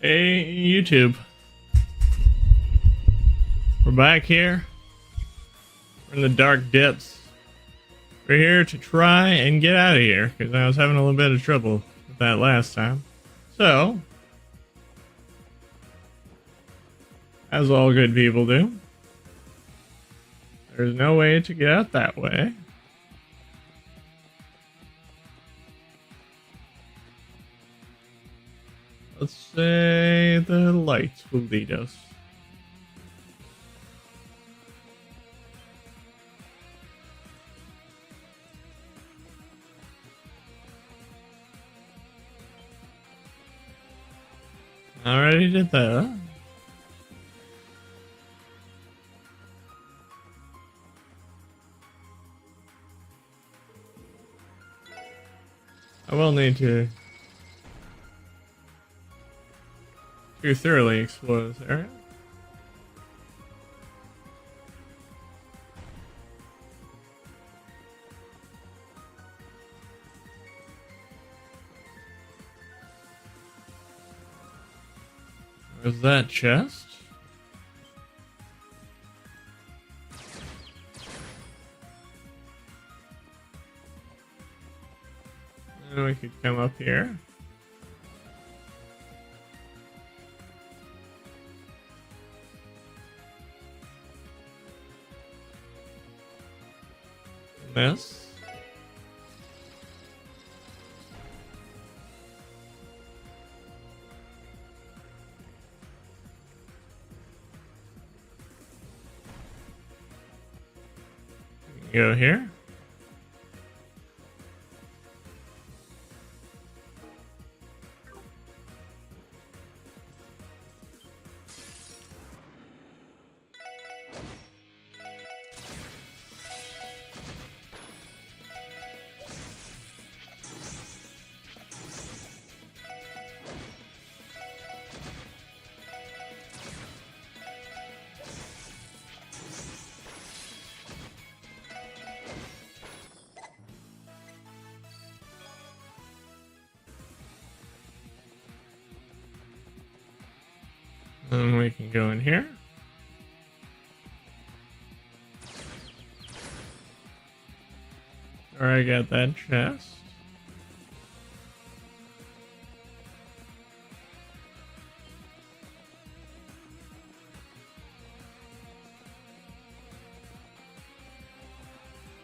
Hey, YouTube. We're back here. We're in the dark depths. We're here to try and get out of here, because I was having a little bit of trouble with that last time. So, as all good people do, there's no way to get out that way. Let's say the lights will lead us. Already did that. I will need to thoroughly explore this area. Where's that chest? And we could come up here. This. Go here. And we can go in here. Alright, got that chest.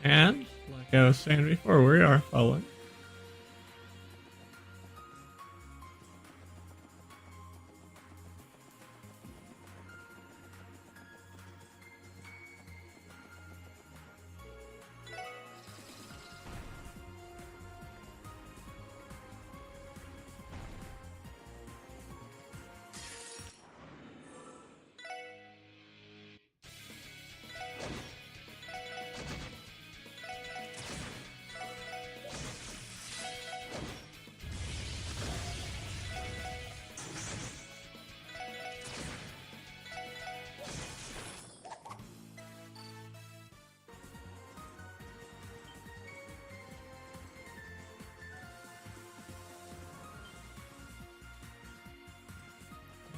And, like I was saying before, we are following.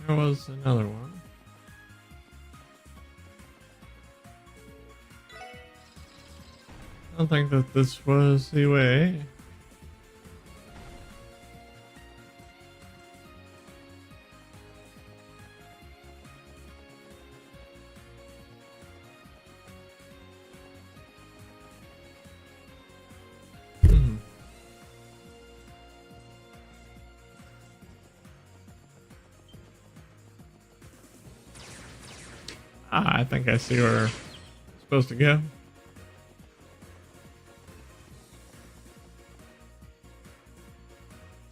There was another one. I don't think that this was the way. I think I see where we're supposed to go.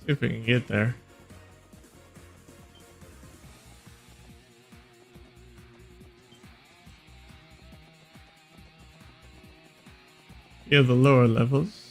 See if we can get there. Yeah, the lower levels.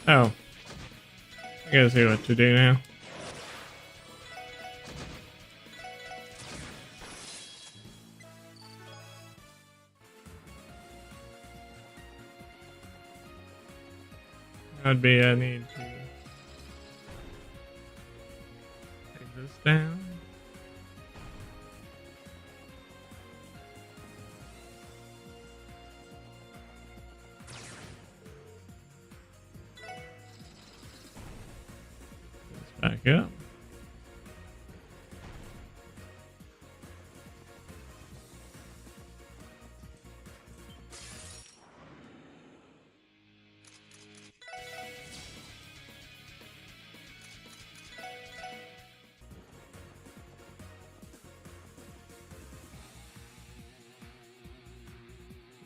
Oh. I gotta see what to do now. That'd be I need to take this down. Back up.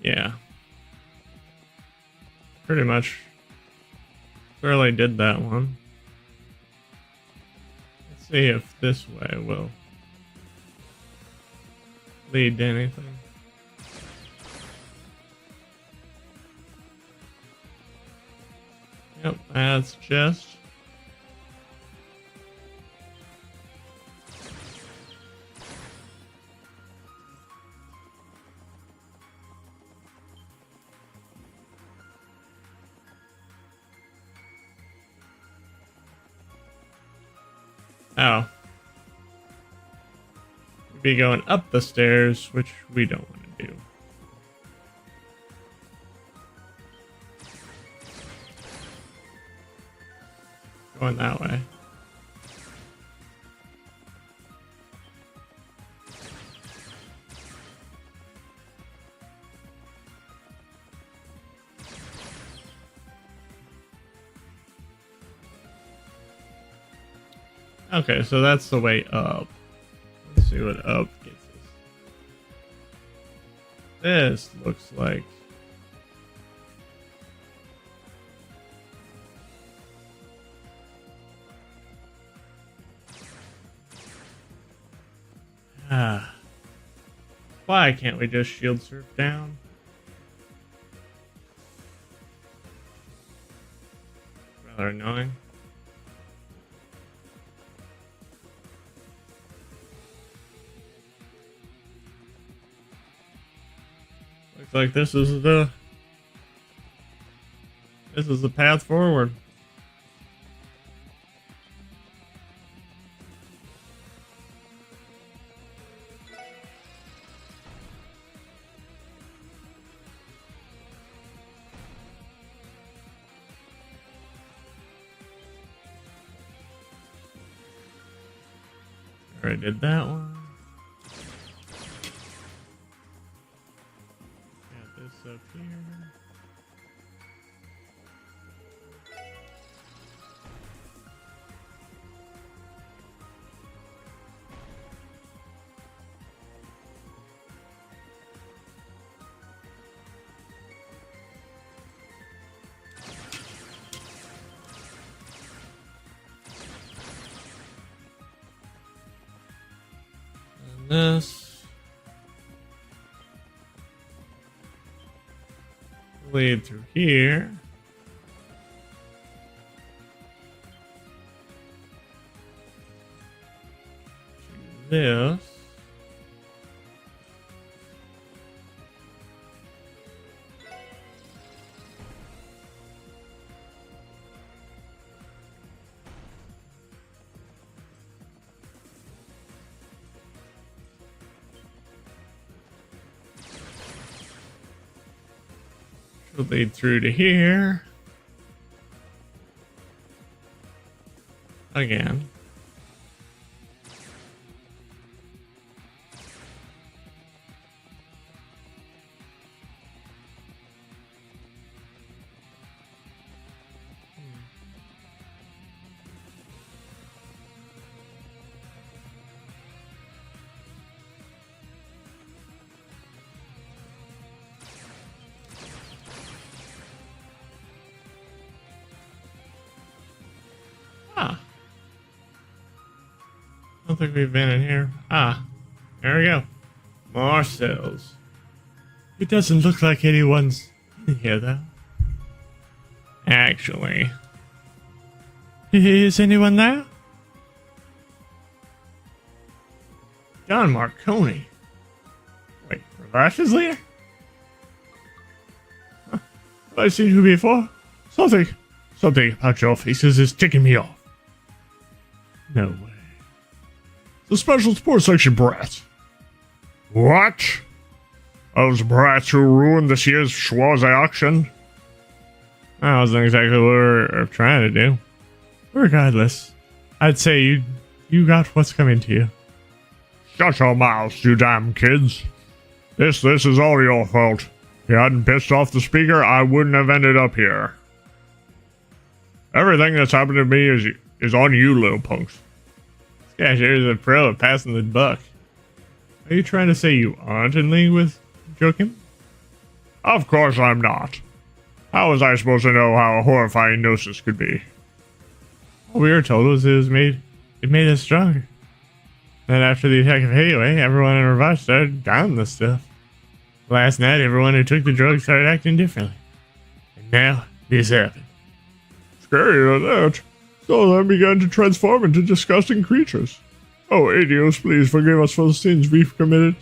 Yeah. Pretty much thoroughly did that one. Let's see if this way will lead to anything. Yep, that's just... Oh. We'd be going up the stairs, which we don't want to do. Going that way. Okay, so that's the way up. Let's see what up gets us. This looks like... Why can't we just shield surf down? Rather annoying. Looks like this is the path forward. Already did that one. Got this up here. This lead through here. To this. Should lead through to here. Again. Ah. I don't think we've been in here. Ah. There we go. More cells. It doesn't look like anyone's in here, though. Actually, Is anyone there? John Marconi. Wait, Ravash is here? Huh. Have I seen you before? Something about your faces is ticking me off. No way. The Special Sports Section brats. What? Those brats who ruined this year's Schwarze auction? That wasn't exactly what we were trying to do. Regardless, I'd say you got what's coming to you. Shut your mouths, you damn kids. This is all your fault. If you hadn't pissed off the speaker, I wouldn't have ended up here. Everything that's happened to me is on you, little punks. This guy here's a pro at passing the buck. Are you trying to say you aren't in league with Joachim? Of course I'm not. How was I supposed to know how horrifying Gnosis could be? All we were told was it made us stronger. Then after the attack of Hayway, everyone in Ravash started downing the stuff. Last night, everyone who took the drug started acting differently. And now, this happened. Scary that. So then began to transform into disgusting creatures. Oh, Adios, please forgive us for the sins we've committed.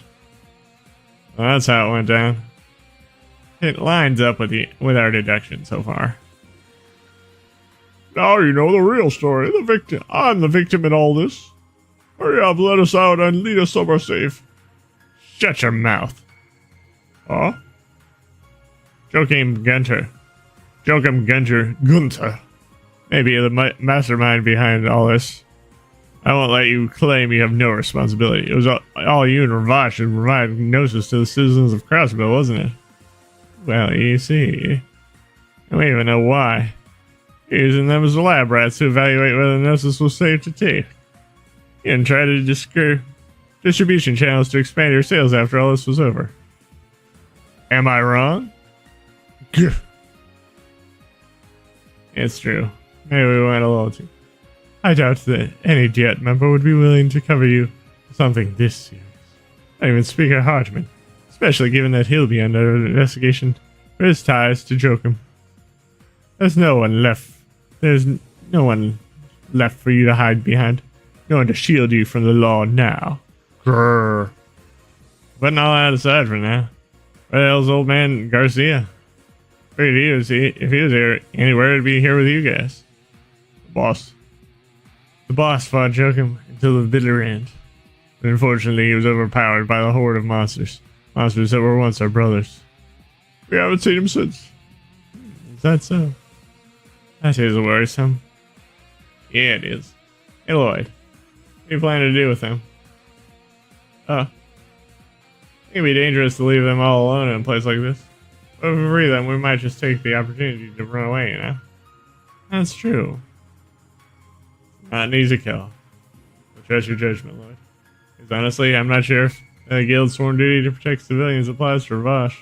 Well, that's how it went down. It lines up with our deduction so far. Now you know the real story. I'm the victim in all this. Hurry up, let us out and lead us somewhere safe. Shut your mouth. Huh? Joachim Gunther. Gunther. Maybe the mastermind behind all this. I won't let you claim you have no responsibility. It was all you and Ravash who provided Gnosis to the citizens of Crossbow, wasn't it? Well, you see. I don't even know why. You're using them as lab rats to evaluate whether Gnosis was safe to take. You didn't try to discover distribution channels to expand your sales after all this was over. Am I wrong? It's true. Maybe we went a little too. I doubt that any Jet member would be willing to cover you for something this serious. Not even Speaker Hartman, especially given that he'll be under investigation for his ties to Joachim. There's no one left for you to hide behind. No one to shield you from the law now. Grrr. Putting all that aside for now. Where the hell's old man Garcia? If he was here anywhere, he'd be here with you guys. The boss fought Joachim until the bitter end. But unfortunately, he was overpowered by the horde of monsters. Monsters that were once our brothers. We haven't seen him since. Is that so? That is worrisome. Yeah, it is. Hey, Lloyd. What do you plan to do with them? It can be dangerous to leave them all alone in a place like this. But if we free them, we might just take the opportunity to run away, you know? That's true. Not an easy kill. But trust your judgment, Lloyd. Because honestly, I'm not sure if the guild's sworn duty to protect civilians applies to Ravash.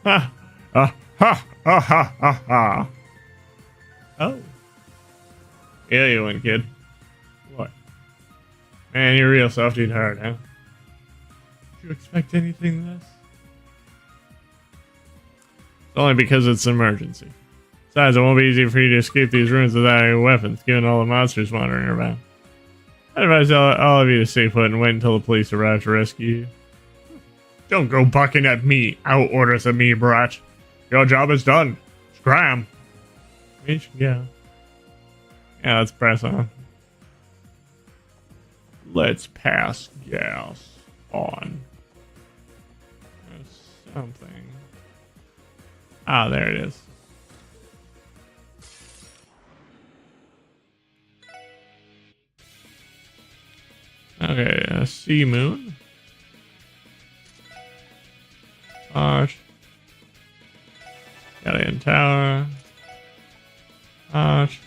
Ha! Ha! Ha! Ha! Ha! Ha! Ha! Oh. Yeah, you win, kid. What? Man, you're real soft and hard, huh? Did you expect anything less? It's only because it's an emergency. Besides, it won't be easy for you to escape these ruins without any weapons, given all the monsters wandering around. I advise all of you to stay put and wait until the police arrive to rescue you. Don't go bucking at me, out orders of me, brat. Your job is done. Scram. We should go. Yeah, let's press on. Let's pass gas on. There's something. Ah, there it is. Okay, Sea Moon. Arch. Alien Tower. Arch.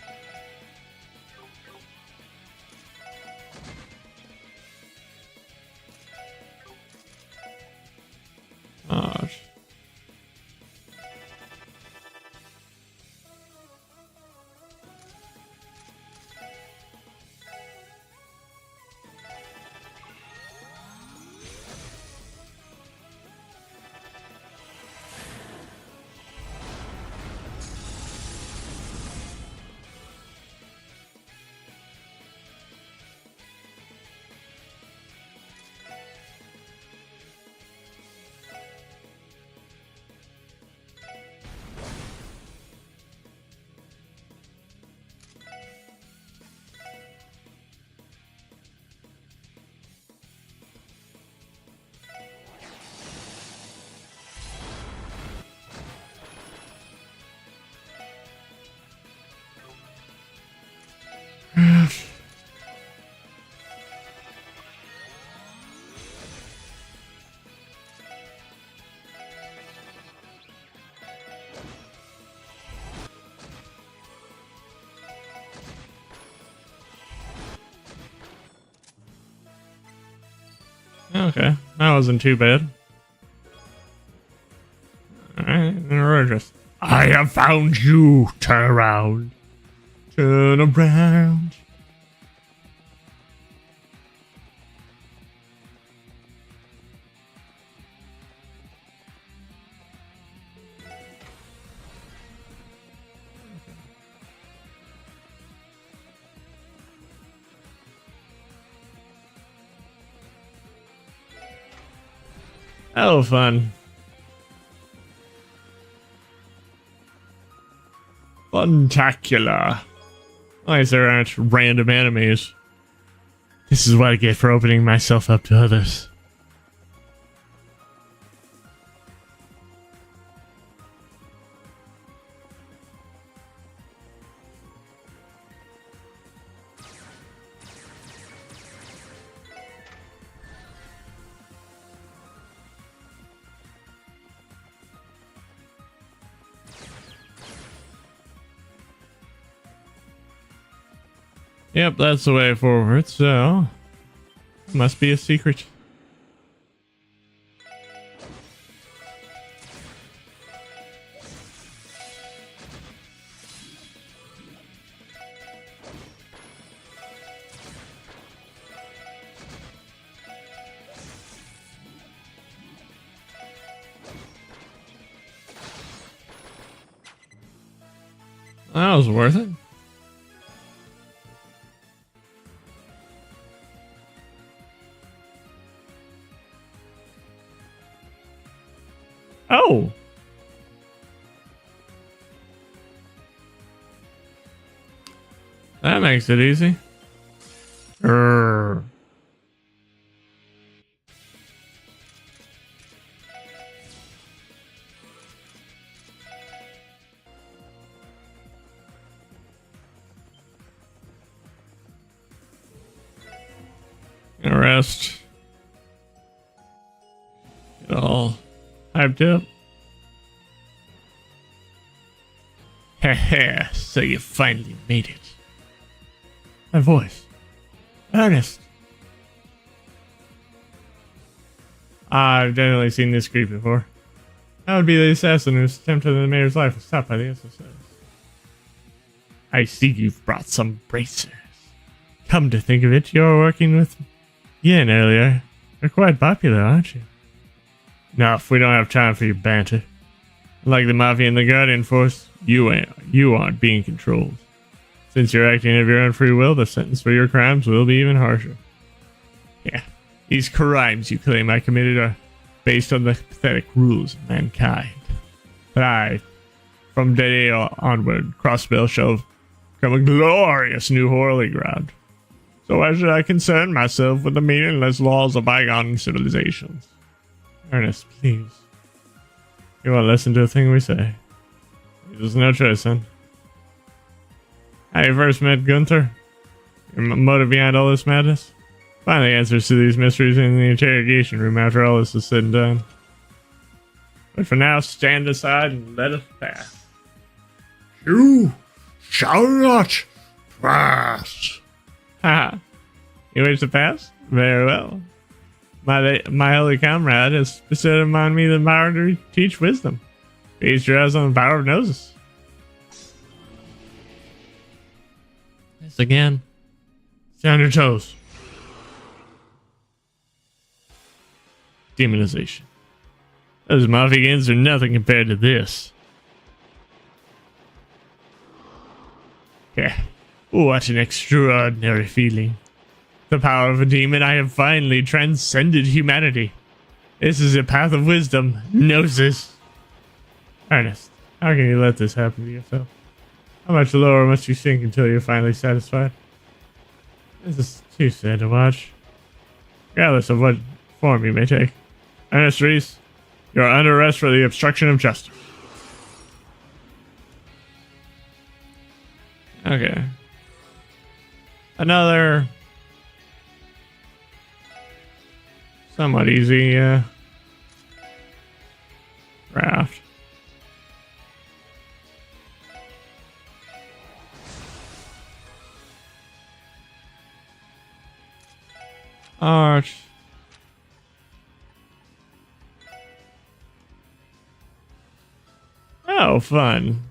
Arch. Okay, that wasn't too bad. Alright, we're just... I have found you! Turn around. Turn around. Oh, fun. Funtacular. At least there aren't random enemies. This is what I get for opening myself up to others. Yep, that's the way forward, so... must be a secret. That was worth it. Oh! That makes it easy. Urgh. Rest. Get all hyped up. Heh, so you finally made it. My voice. Ernest. I've definitely seen this creep before. That would be the assassin whose attempt on the mayor's life was stopped by the SSS. I see you've brought some bracers. Come to think of it, you're working with Yin earlier. You're quite popular, aren't you? Enough, we don't have time for your banter. Like the Mafia and the Guardian Force, you aren't being controlled. Since you're acting of your own free will, the sentence for your crimes will be even harsher. Yeah, these crimes you claim I committed are based on the pathetic rules of mankind. But I, from today onward, Crossbell shall become a glorious new holy ground. So why should I concern myself with the meaningless laws of bygone civilizations? Ernest, please. You won't listen to a thing we say. There's no choice, son. I first met Gunther. Your motive behind all this madness? Find the answers to these mysteries in the interrogation room after all this is said and done. But for now, stand aside and let us pass. You shall not pass. Haha. You wish to pass? Very well. My holy comrade has bestowed upon me the power to teach wisdom. Feast your eyes on the power of Gnosis. This again. Stay on your toes. Demonization. Those Mafians are nothing compared to this. Yeah. What an extraordinary feeling. The power of a demon, I have finally transcended humanity. This is a path of wisdom. Gnosis. Ernest, how can you let this happen to yourself? How much lower must you sink until you're finally satisfied? This is too sad to watch. Regardless of what form you may take. Ernest Reese, you are under arrest for the obstruction of justice. Okay. Another somewhat easy raft. Arch. no fun.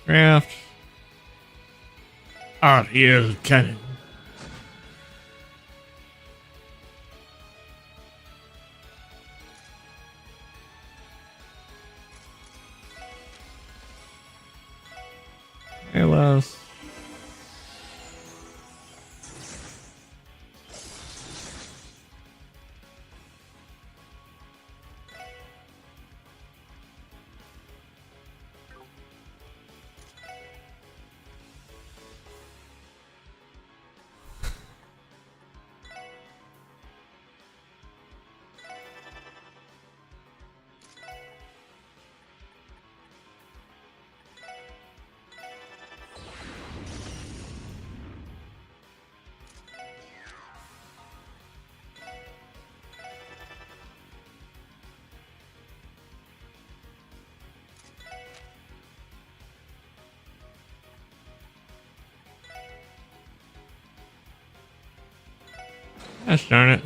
Craft. Ariel cannon. Alos. Gosh darn it.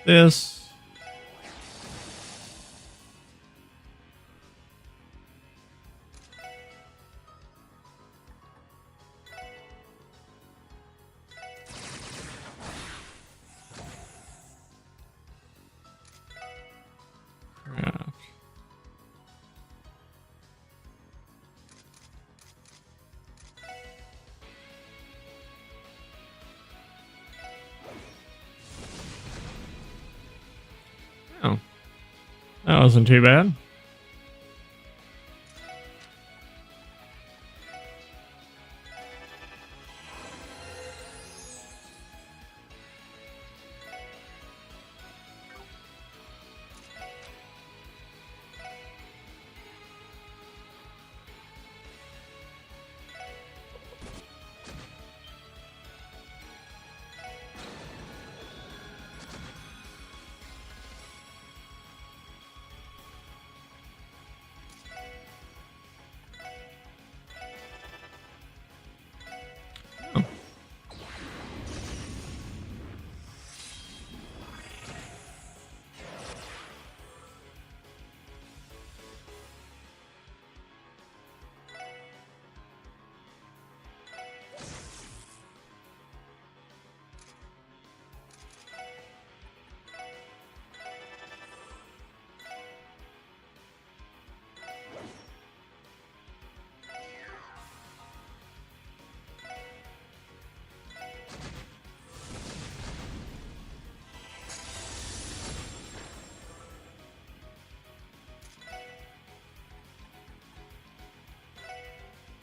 This. Crap. Oh. That wasn't too bad.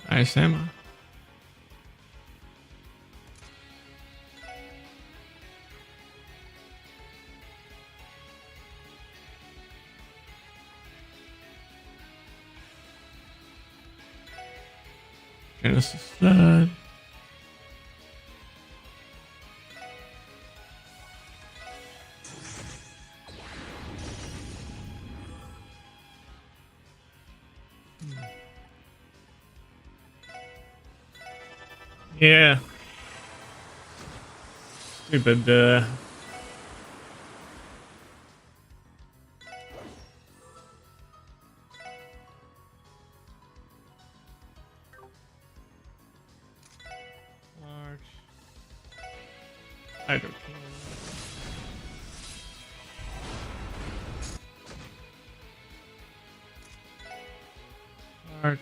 Nice ammo. Genesis Stud. Yeah. Stupid, large. Hydro cannon. Arch.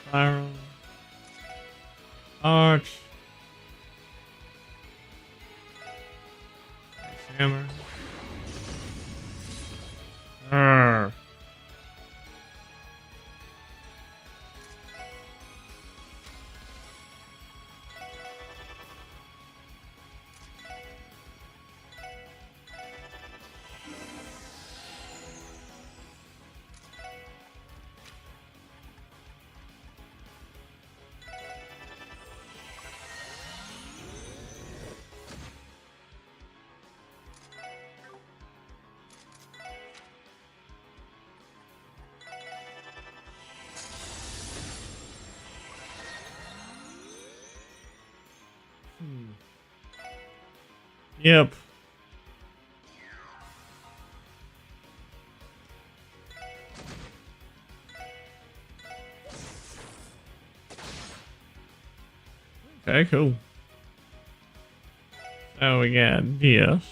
Spiral. Arch. Hammer. Arr. Yep. Okay, cool. So we got this.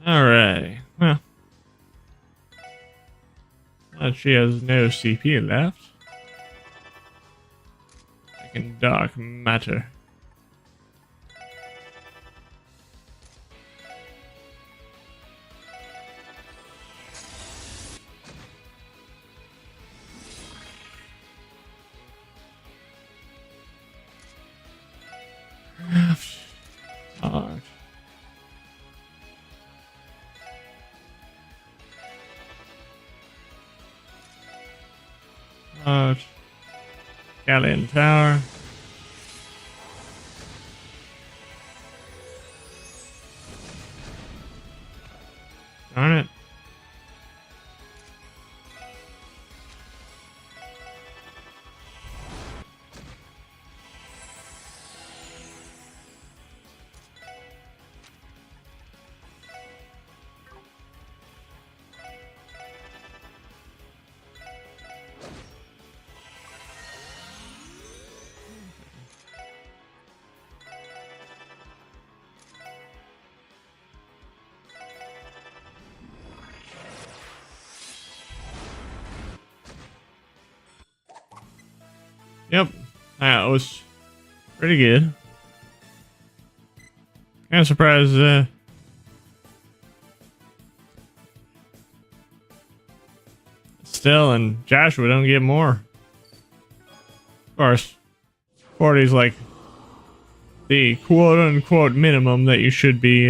Alright. Well. She has no CP left. I can dark matter. Hard. Galleon Tower. Darn it. Yep, that was pretty good. Kind of surprised Still and Joshua don't get more. Of course, 40 is like the quote-unquote minimum that you should be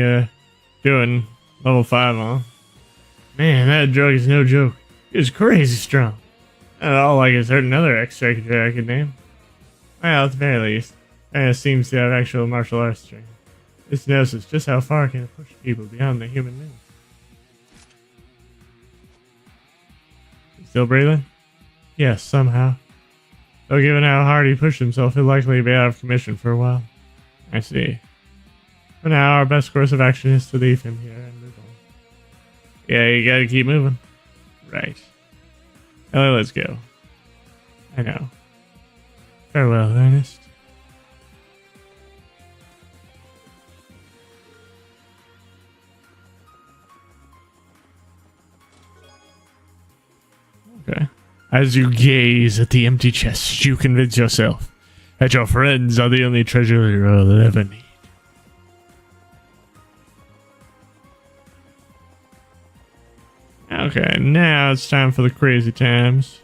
doing level 5 on. Man, that drug is no joke. It's crazy strong. All like a certain other extractor I could name. Well, at the very least, it seems to have actual martial arts training. This knows just how far can it push people beyond the human limits. Still breathing? Yes, somehow. Though given how hard he pushed himself, he'll likely be out of commission for a while. I see. For now, our best course of action is to leave him here and move on. Yeah, you gotta keep moving. Right. Well, let's go. I know. Farewell, Ernest. Okay. As you gaze at the empty chest, you convince yourself that your friends are the only treasure you'll ever need. Okay, now it's time for the crazy times.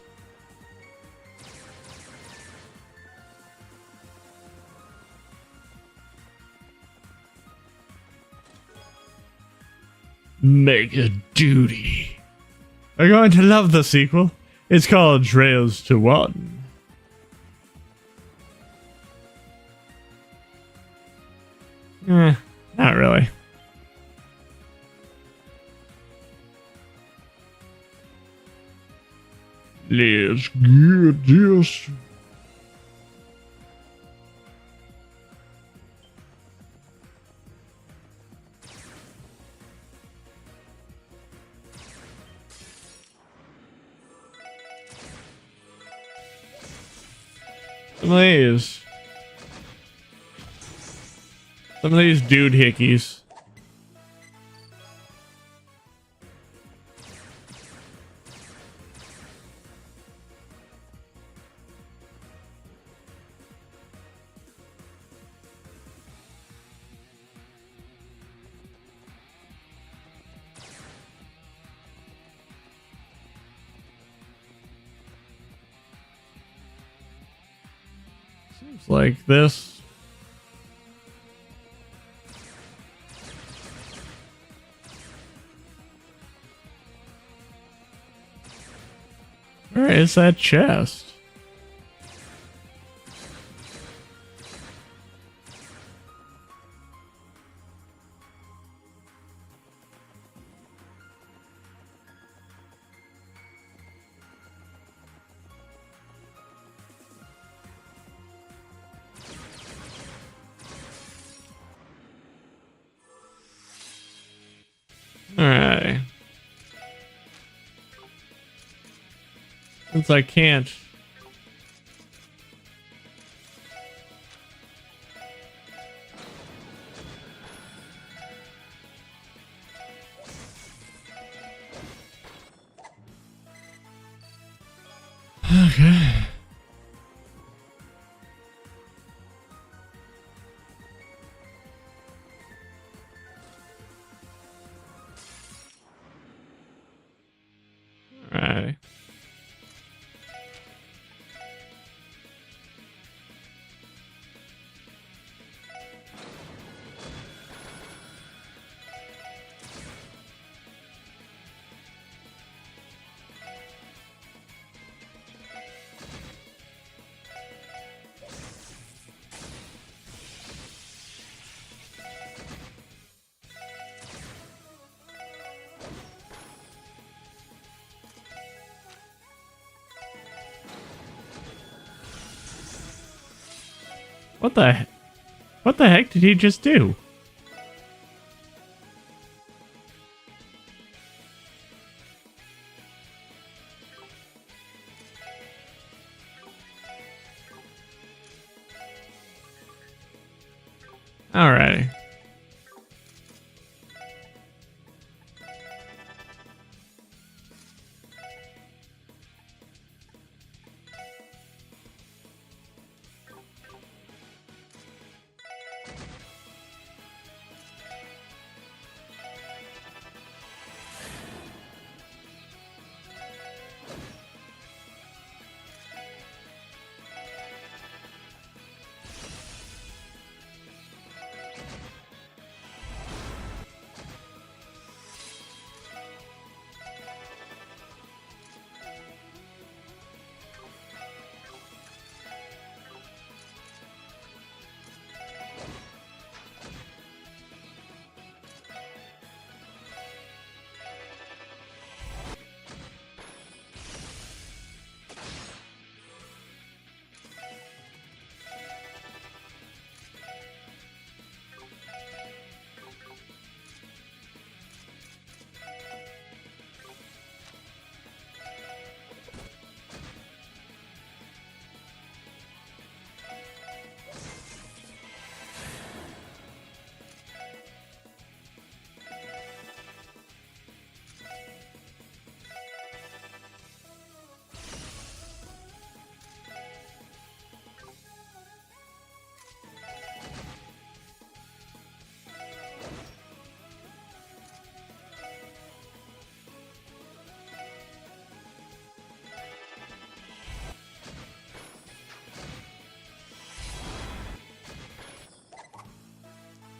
Mega Duty. You're going to love the sequel. It's called Trails to One. Not really. Let's get this. Some of these dude hickeys. Seems like this. Where is that chest? Alright. Since I can't. Okay. Alright. What the heck did he just do? Alrighty.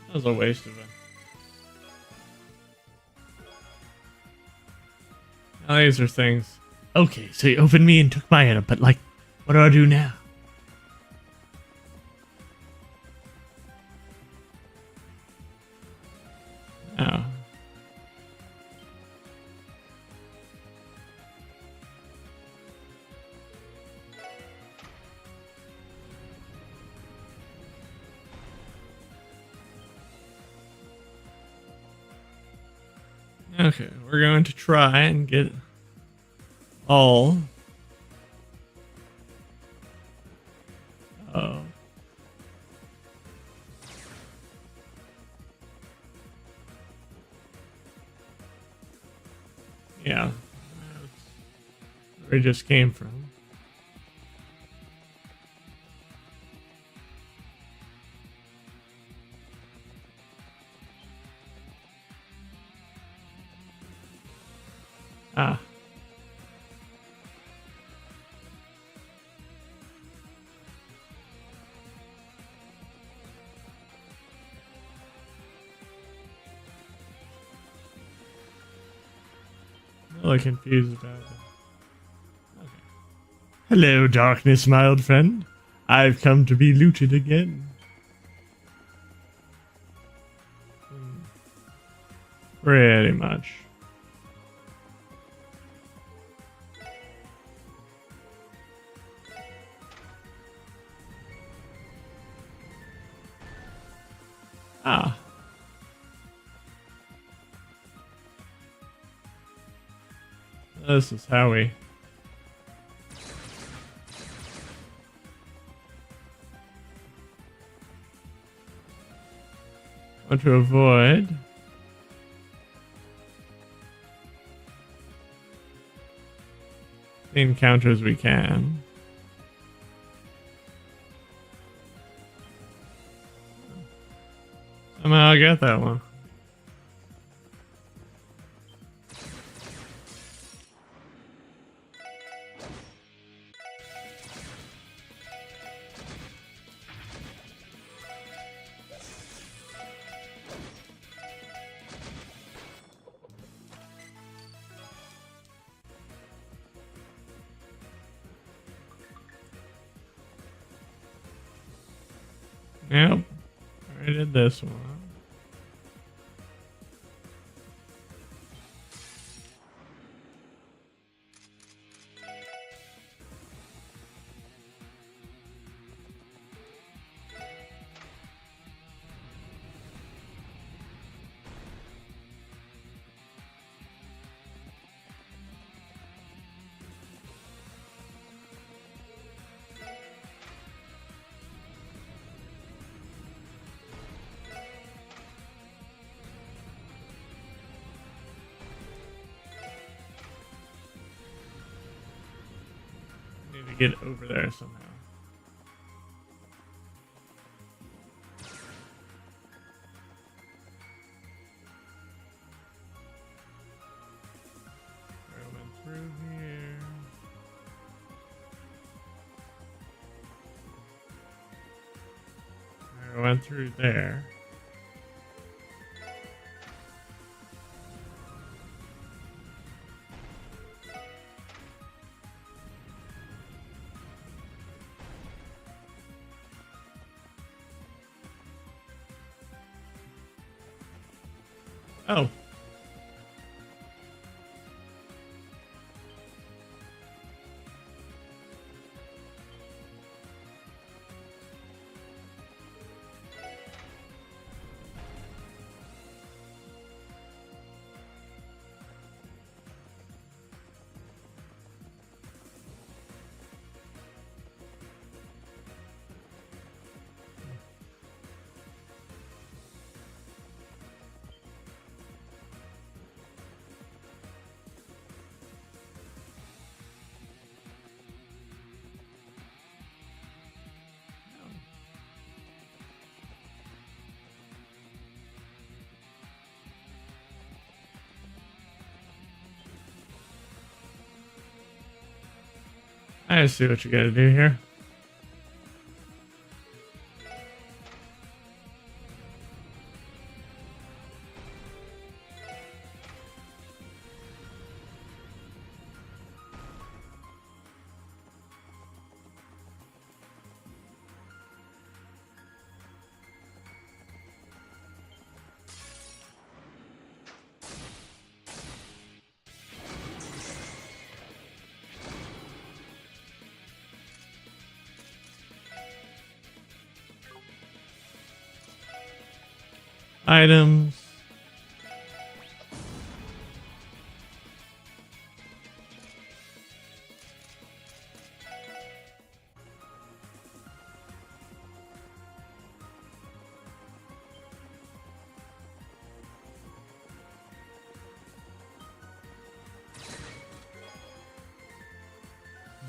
That was a waste of it. Now these are things. Okay, so you opened me and took my item, but like, what do I do now? Oh. Okay, we're going to try and get all. Oh. Yeah. That's where we just came from. Ah. I'm really confused about it. Okay. Hello, darkness, my old friend. I've come to be looted again. Pretty much. Ah. This is how we... want to avoid... the encounters we can. Somehow I got that one. Yep. I did this one. Need to get over there somehow. I went through here. I went through there. Oh. I see what you gotta do here. Items.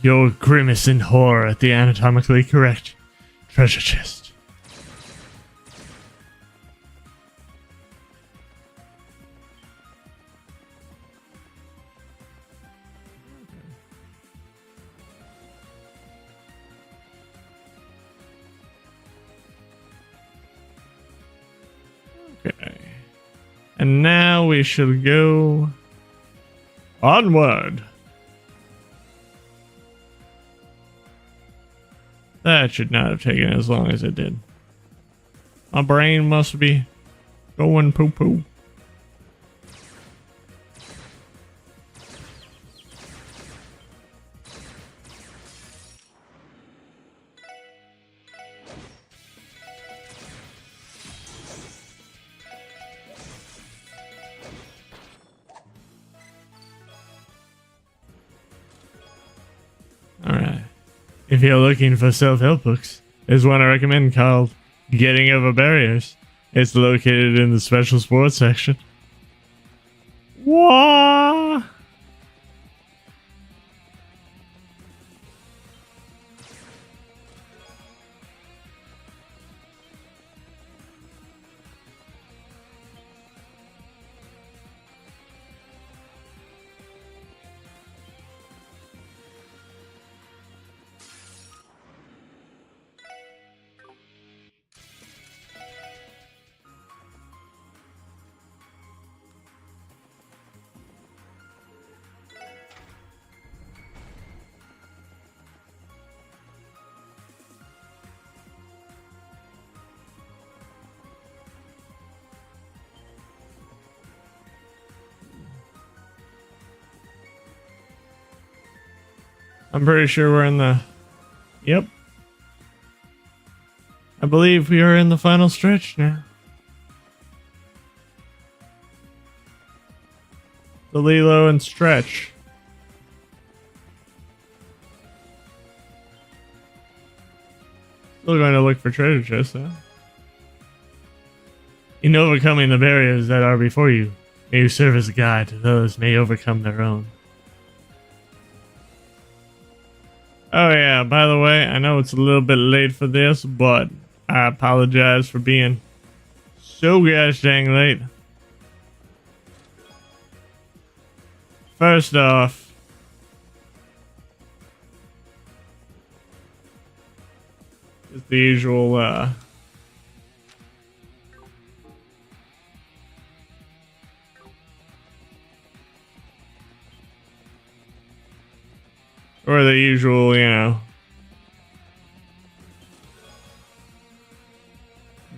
Your grimace in horror at the anatomically correct treasure chest. Okay. And now we shall go onward. That should not have taken as long as it did. My brain must be going poo-poo. Alright. If you're looking for self-help books, there's one I recommend called Getting Over Barriers. It's located in the special sports section. What? I'm pretty sure we're in the... Yep. I believe we are in the final stretch now. The Lilo and Stretch. Still going to look for treasure chests, though. In overcoming the barriers that are before you, may you serve as a guide to those may overcome their own. Oh yeah, by the way, I know it's a little bit late for this, but I apologize for being so gosh dang late. First off, it's the usual, or the usual, you know,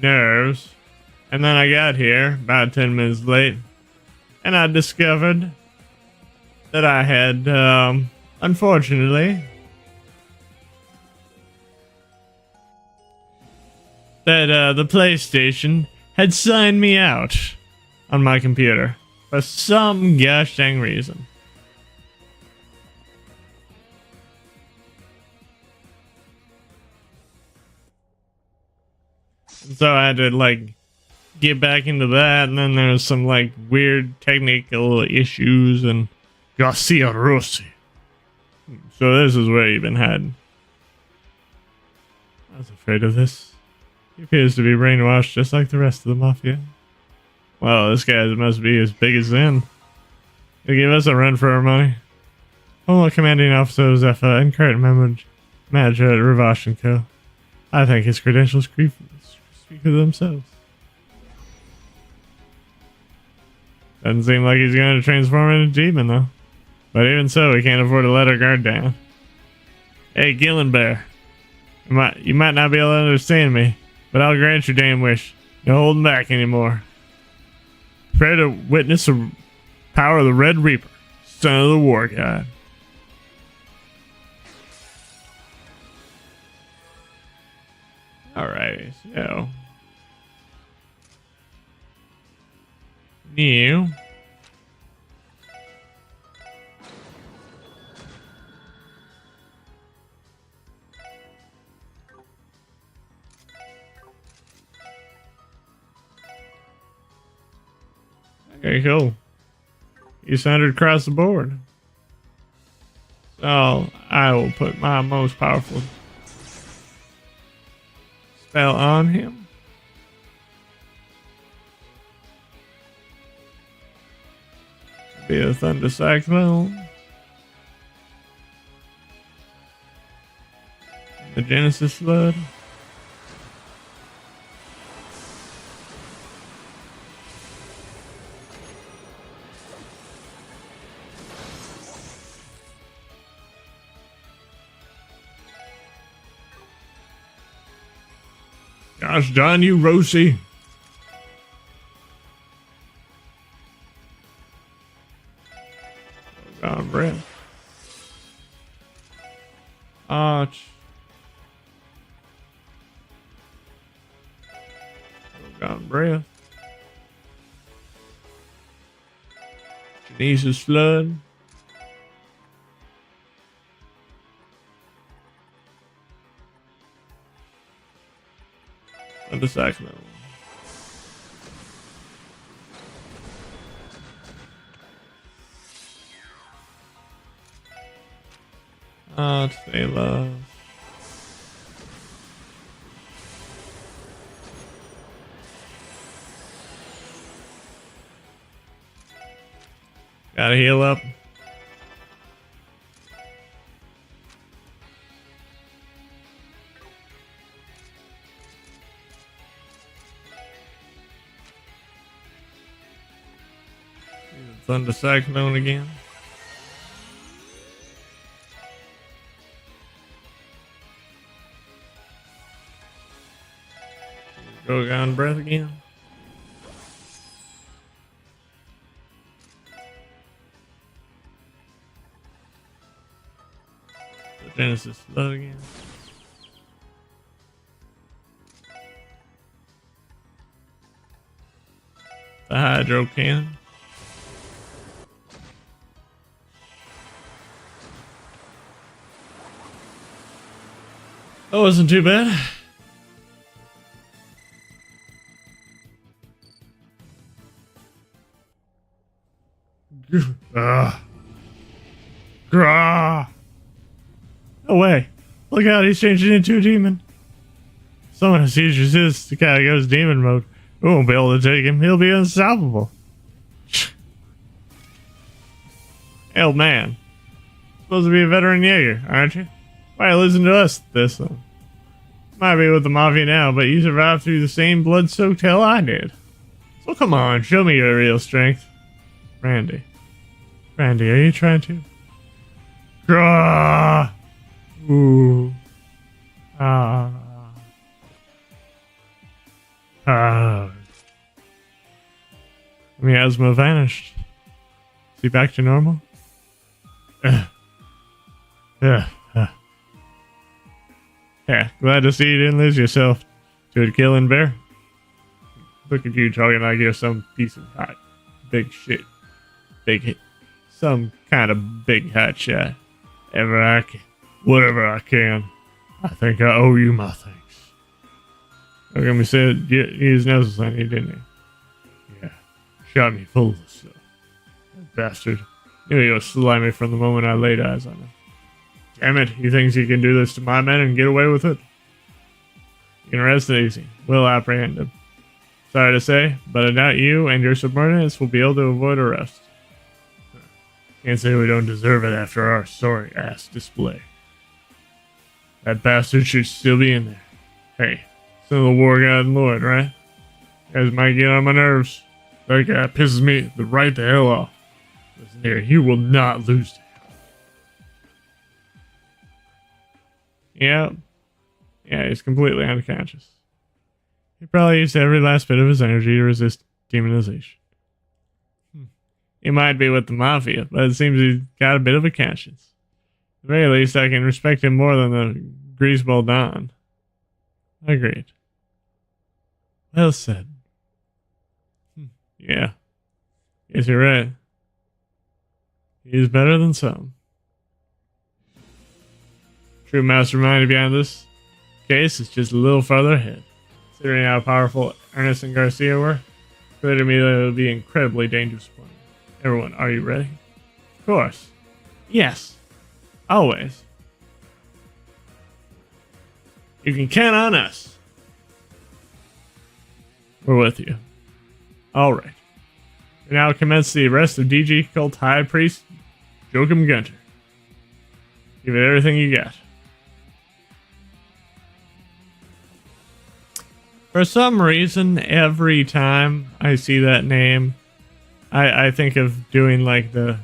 nerves. And then I got here about 10 minutes late, and I discovered that I had, unfortunately, that the PlayStation had signed me out on my computer for some gosh dang reason. And so I had to like get back into that, and then there was some like weird technical issues and Garcia Rossi. So this is where you've been heading. I was afraid of this. He appears to be brainwashed just like the rest of the Mafia. Well, this guy must be as big as Zen. He'll give us a run for our money. Former commanding officer Zephyr and current manager at Ravash & Co. I think his credentials speak for themselves. Doesn't seem like he's going to transform into a demon, though. But even so, we can't afford to let our guard down. Hey, Gillen Bear. You might not be able to understand me, but I'll grant your damn wish. No holding back anymore. Prepare to witness the power of the Red Reaper, son of the War God. Alright, so... New. Okay, cool. You sounded across the board. So I will put my most powerful spell on him. Be a thunder cyclone. The Genesis flood. Gosh darn you, Rosie. God, breath. Arch. God, breath. Genesis flood. Thunder cyclone. I'd say love. Gotta heal up. Thunder cyclone again. Go on breath again. The Genesis flood again. The hydro cannon. That wasn't too bad. No way. Look out, he's changing into a demon. Someone has seized resist. The guy goes demon mode. We won't be able to take him. He'll be unstoppable. Hey, old man. Supposed to be a veteran Jaeger, aren't you? Why listen to us this though? Might be with the Mafia now, but you survived through the same blood-soaked hell I did. So come on, show me your real strength. Randy. Randy, are you trying to? Grah! Ooh. Ah. Ah. Miasma vanished. Is he back to normal? Yeah. Yeah, glad to see you didn't lose yourself to a killing bear. Look at you talking like you're some piece of hot, big shit. Big hit. Some kind of big hot shot. Whatever I can. I think I owe you my thanks. Look at me say he was nose on you, didn't he? Yeah. Shot me full of stuff. That bastard. Knew he was slimy from the moment I laid eyes on him. Damn it, he thinks he can do this to my men and get away with it? You can rest easy. We'll apprehend him. Sorry to say, but I doubt you and your subordinates will be able to avoid arrest. Can't say we don't deserve it after our sorry-ass display. That bastard should still be in there. Hey, son of the war god and lord, right? You guys might get on my nerves. That guy pisses me right the hell off. Listen here, you will not lose to him. Yeah, he's completely unconscious. He probably used every last bit of his energy to resist demonization. He might be with the Mafia, but it seems he's got a bit of a conscience. At the very least, I can respect him more than the greaseball Don. Agreed. Well said. Yeah. Guess you're right. He's better than some. True mastermind behind this case is just a little farther ahead. Considering how powerful Ernest and Garcia were, clear to me that it would be incredibly dangerous for me. Everyone, are you ready? Of course. Yes. Always. You can count on us. We're with you. Alright. We now commence the arrest of DG Cult High Priest Joachim Gunter. Give it everything you got. For some reason, every time I see that name, I think of doing like the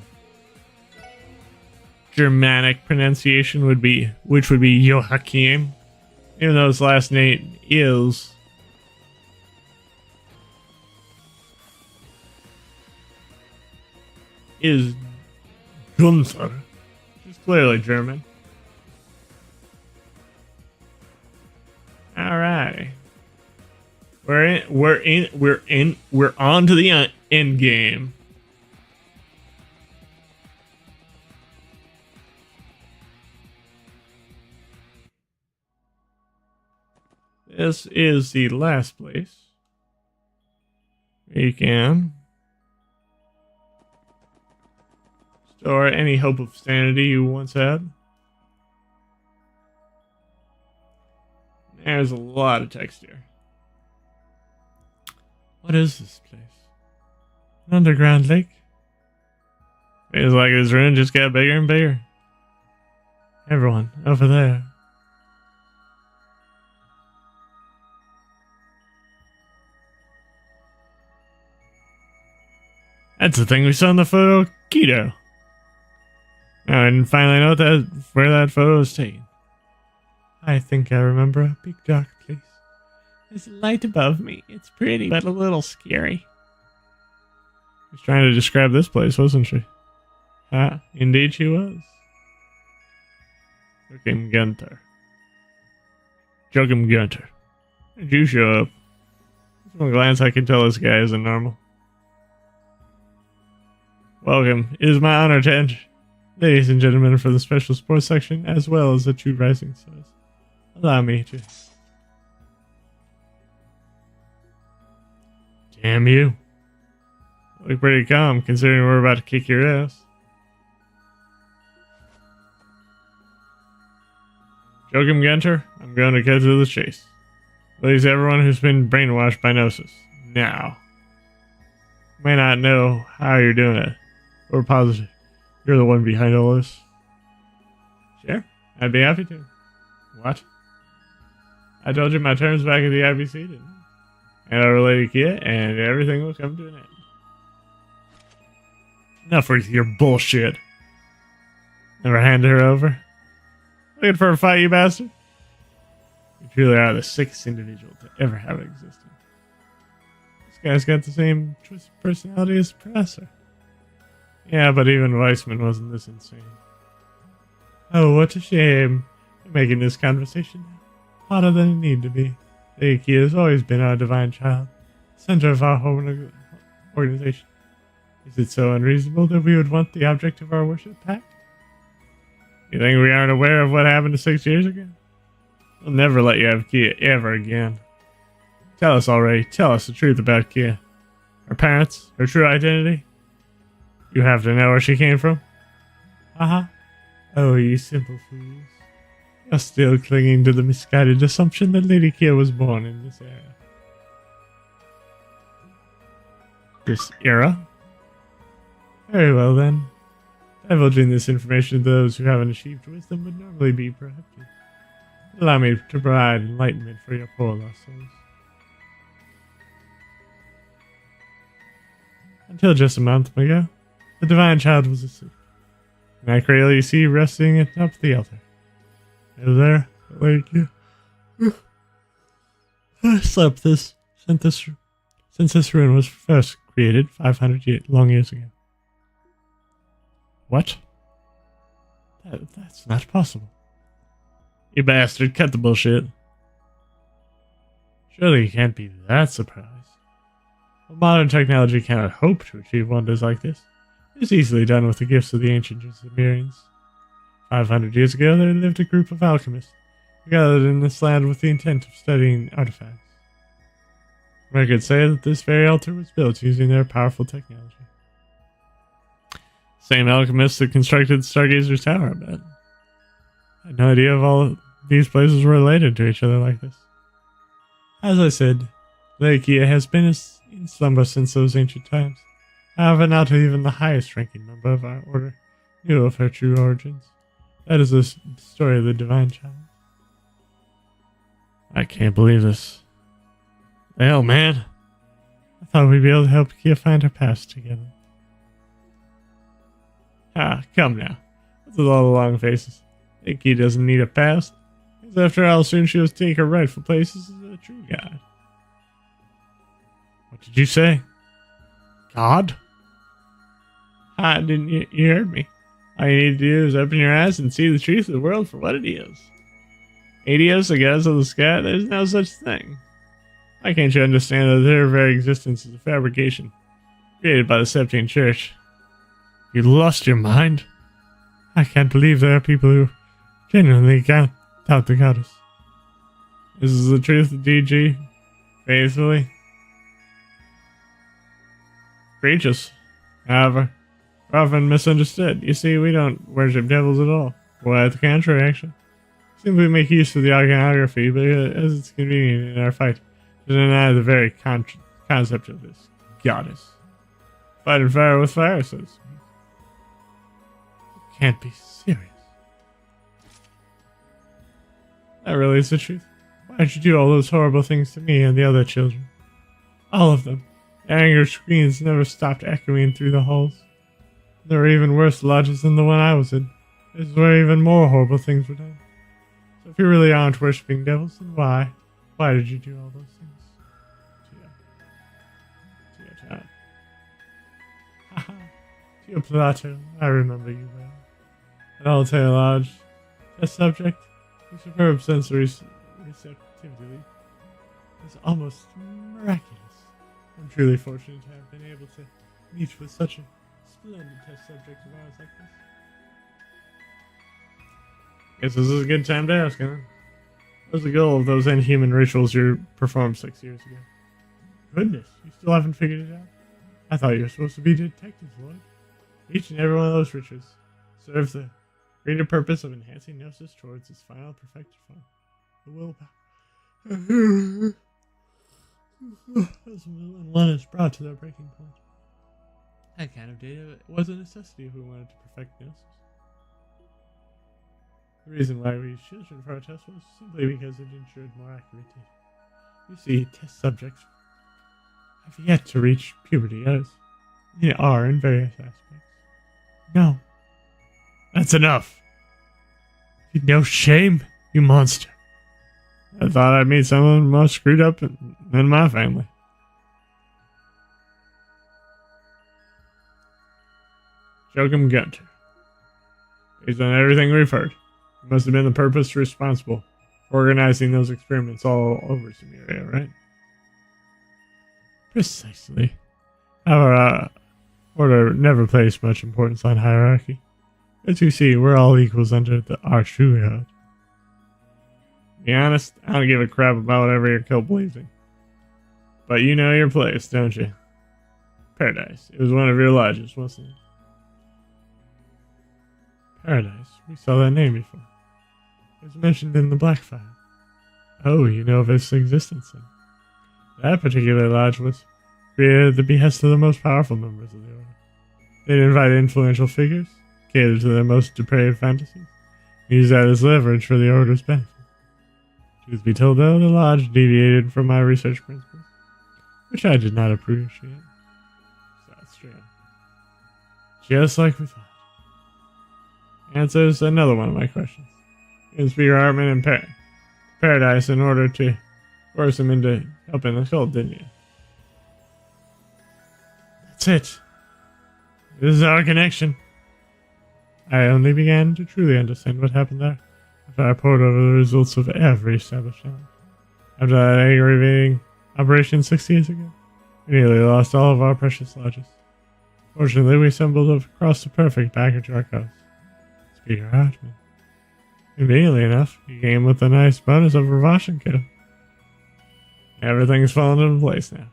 Germanic pronunciation which would be Joachim, even though his last name is Gunther, which is clearly German. Alrighty. We're on to the end game. This is the last place you can store any hope of sanity you once had. There's a lot of text here. What is this place? An underground lake? Feels like this ruin just got bigger and bigger. Everyone, over there. That's the thing we saw in the photo, Keto. Now I didn't finally know where that photo was taken. I think I remember a big dark place. There's a light above me. It's pretty, but a little scary. She was trying to describe this place, wasn't she? Ah, indeed she was. Joachim Gunter. Joachim Gunter. Did you show up? From a glance, I can tell this guy isn't normal. Welcome. It is my honor to enter. Ladies and gentlemen, for the special sports section, as well as the two rising stars. Allow me to... Damn you. Look pretty calm, considering we're about to kick your ass. Joachim Gunter, I'm going to cut to the chase. Release everyone who's been brainwashed by Gnosis. Now. You may not know how you're doing it. We're positive you're the one behind all this. Sure, I'd be happy to. What? I told you my terms back at the IBC, didn't I? And I related Kia, and everything will come to an end. Enough with your bullshit. Never handed her over. Looking for a fight, you bastard? You truly are the sickest individual to ever have existed. This guy's got the same twisted personality as the Professor. Yeah, but even Weissman wasn't this insane. Oh, what a shame. You're making this conversation hotter than it needed to be. Leiki has always been our divine child, center of our whole organization. Is it so unreasonable that we would want the object of our worship packed? You think we aren't aware of what happened 6 years ago? We'll never let you have Kia ever again. Tell us already. Tell us the truth about Kia. Her parents, her true identity. You have to know where she came from. Oh, you simple fools. You're still clinging to the misguided assumption that Lady Kia was born in this era. This era? Very well then. Divulging this information to those who haven't achieved wisdom would normally be prohibited. Allow me to provide enlightenment for your poor lost souls. Until just a month ago, the divine child was asleep. In that cradle you see resting atop the altar. Over there, Lady Kia. I slept since this rune was first created 500 long years ago. What? That's not possible. You bastard, cut the bullshit. Surely you can't be that surprised. While modern technology cannot hope to achieve wonders like this, it is easily done with the gifts of the ancient Sumerians. 500 years ago, there lived a group of alchemists who gathered in this land with the intent of studying artifacts. Records say that this very altar was built using their powerful technology. Same alchemists that constructed Stargazer's Tower, I bet. I had no idea if all these places were related to each other like this. As I said, Lakia has been in slumber since those ancient times. However, not even the highest ranking member of our order knew of her true origins. That is the story of the Divine Child. I can't believe this. Hell, man. I thought we'd be able to help Kia find her past together. Ah, come now. What's with all the long faces? Kia doesn't need a past. Because after all, soon she'll take her rightful place as a true god. What did you say? God? Ah, didn't you heard me? All you need to do is open your eyes and see the truth of the world for what it is. Adios, the gods of the sky, there's no such thing. Why can't you understand that their very existence is a fabrication created by the Septian Church? You lost your mind? I can't believe there are people who genuinely can't doubt the goddess. This is the truth of DG, faithfully. Preach us, however, are often misunderstood. You see, we don't worship devils at all. Quite the contrary, actually. Simply make use of the iconography, but as it's convenient in our fight to deny the very concept of this goddess. Fighting fire with fire, so to speak. You can't be serious. That really is the truth. Why did you do all those horrible things to me and the other children? All of them. The anger screams never stopped echoing through the halls. There were even worse lodges than the one I was in. This is where even more horrible things were done. So if you really aren't worshipping devils, then why? Why did you do all those things? Tia Plato, I remember you well. At Altair Lodge, that subject, your superb sensory receptivity, is almost miraculous. I'm truly fortunate to have been able to meet with such a splendid test subject of ours like this. Guess this is a good time to ask, huh? What was the goal of those inhuman rituals you performed 6 years ago? Goodness, you still haven't figured it out? I thought you were supposed to be detectives, Lloyd. Each and every one of those rituals serves the greater purpose of enhancing Gnosis towards its final perfected form. The willpower. As when one is brought to their breaking point. That kind of data was a necessity if we wanted to perfect Gnosis. The reason why we used children for our test was simply because it ensured more accurate data. You see, test subjects have yet to reach puberty as they are in various aspects. No. That's enough. You've no shame, you monster. I thought I'd meet someone more screwed up than my family. Joachim Gunter. Based on everything we've heard, it must have been the purpose responsible for organizing those experiments all over Sumeria, right? Precisely. Our order never placed much importance on hierarchy. As you see, we're all equals under our true god. To be honest, I don't give a crap about whatever your cult believes in. But you know your place, don't you? Paradise. It was one of your lodges, wasn't it? Paradise. We saw that name before. It was mentioned in the Black File. Oh, you know of its existence then. That particular lodge was created at the behest of the most powerful members of the order. They'd invite influential figures, cater to their most depraved fantasies, and use that as leverage for the order's benefit. Truth be told, though, the lodge deviated from my research principles, which I did not appreciate. So that's true. Just like we thought. Answers another one of my questions. You Speaker Hartman in Paradise in order to force him into helping the cult, didn't you? That's it. This is our connection. I only began to truly understand what happened there after I poured over the results of every established challenge. After that aggravating operation 6 years ago, We nearly lost all of our precious lodges. Fortunately, we stumbled across the perfect package our coast. Speaker Hartman. Conveniently enough, he came with a nice bonus of Ravashin kill. Everything's fallen into place now.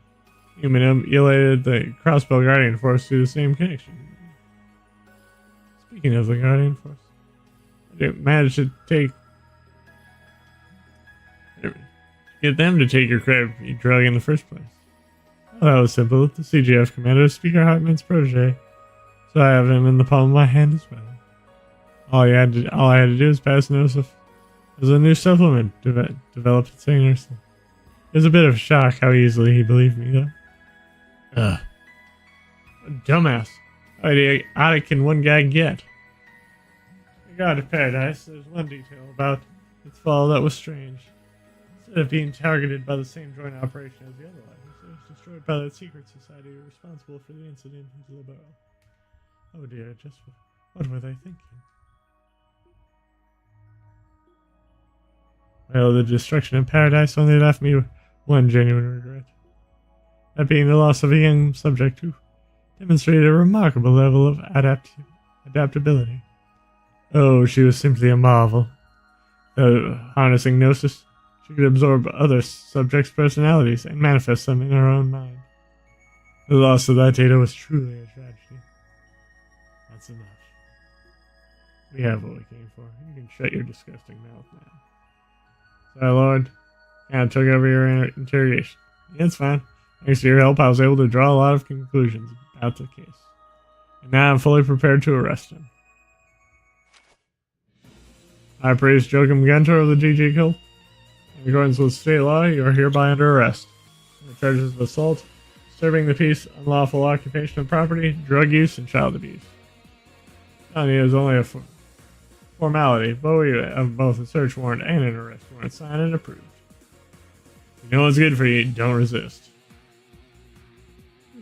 You manipulated the crossbow Guardian Force through the same connection. Speaking of the Guardian Force, I didn't manage to get them to take your credit you drug in the first place. Well, that was simple. The CGF commander is Speaker Hartman's protege, so I have him in the palm of my hand as well. All I had to do is pass notice of as a new supplement developed at St. Ursula. It was a bit of a shock how easily he believed me, though. Dumbass. How idiotic can one guy get? In God of Paradise, there's one detail about its fall that was strange. Instead of being targeted by the same joint operation as the other items, it was destroyed by that secret society responsible for the incident in Libero. Oh dear, just what were they thinking? Well, the destruction of Paradise only left me one genuine regret. That being the loss of a young subject who demonstrated a remarkable level of adaptability. Oh, she was simply a marvel. Harnessing Gnosis, she could absorb other subjects' personalities and manifest them in her own mind. The loss of that data was truly a tragedy. That's enough. We have what we came for. You can shut your disgusting mouth now. Sorry, Lord. I took over your interrogation. Yeah, it's fine. Thanks to your help, I was able to draw a lot of conclusions about the case. And now I'm fully prepared to arrest him. High Priest Joachim Gunter of the GG Cult. In accordance with state law, you are hereby under arrest. On the charges of assault, disturbing the peace, unlawful occupation of property, drug use, and child abuse. Telling you is only a formality, but we have both a search warrant and an arrest warrant signed and approved. If you know what's good for you, don't resist.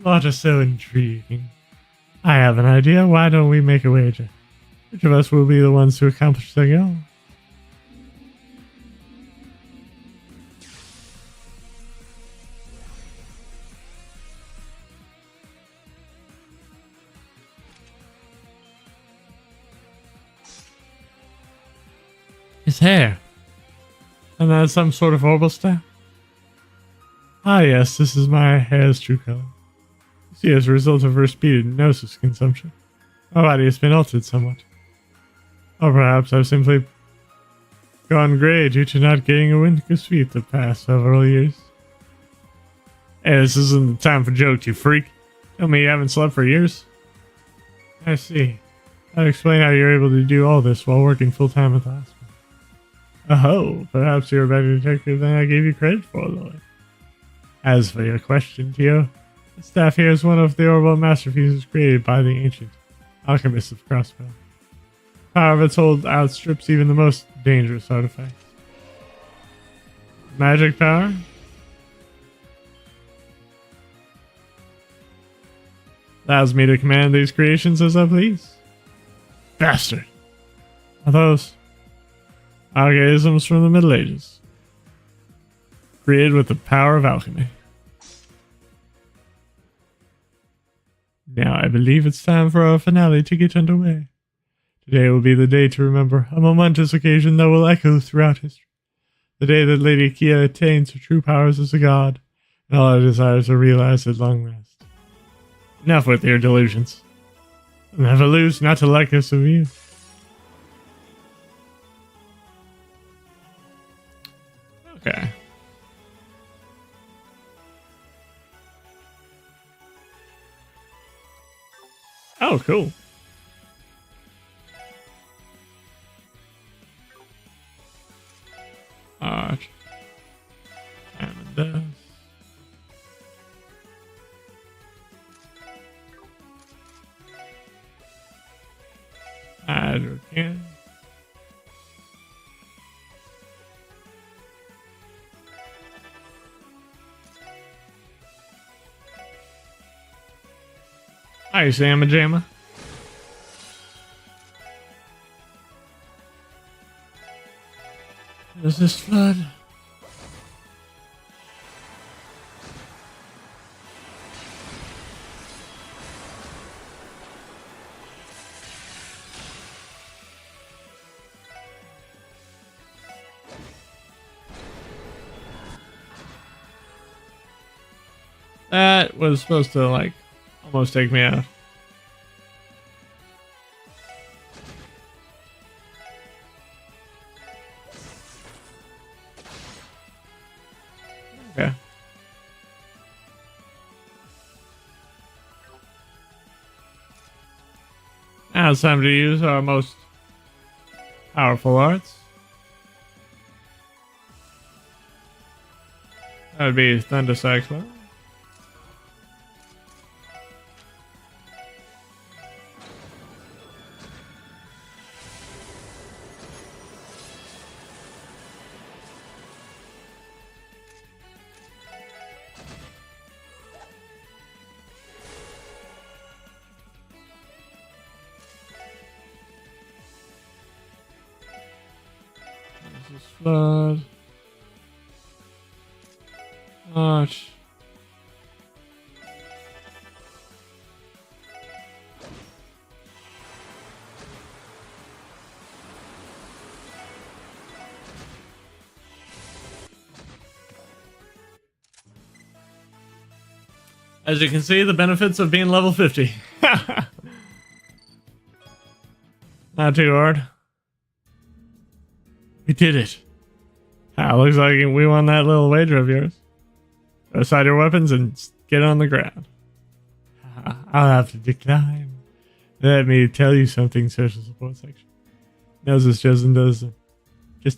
Lot is so intriguing. I have an idea. Why don't we make a wager? Which of us will be the ones to accomplish the goal? His hair. And that's some sort of orbital staff? Ah yes, this is my hair's true color. You see, as a result of her speed and Gnosis consumption, my body has been altered somewhat. Or perhaps I've simply gone grey due to not getting a wink of sleep the past several years. Hey, this isn't the time for jokes, you freak. Tell me you haven't slept for years? I see. I'll explain how you're able to do all this while working full-time at the hospital. Oh, perhaps you're a better detective than I gave you credit for, Lloyd. As for your question, Tio, the staff here is one of the orbital masterpieces created by the ancient alchemists of Crossbow. The power of its hold outstrips even the most dangerous artifacts. Magic power? Allows me to command these creations as I please. Bastard! Are those archaisms from the Middle Ages, created with the power of alchemy. Now I believe it's time for our finale to get underway. Today will be the day to remember, a momentous occasion that will echo throughout history. The day that Lady Kia attains her true powers as a god, and all our desires are realized at long last. Enough with your delusions. I'll never lose not to like us of you. Okay. Oh, cool. Arch. Diamond dust. Hydrogen. Hi, Samma Jamma. Is this flood? That was supposed to, like, almost take me out. Okay. Now it's time to use our most powerful arts. That would be Thunder Cyclone. This is Flood. Arch. As you can see, the benefits of being level 50. Not too hard. We did it. Looks like we won that little wager of yours. Go aside your weapons and get on the ground. I'll have to decline. Let me tell you something, social support section. Knows this just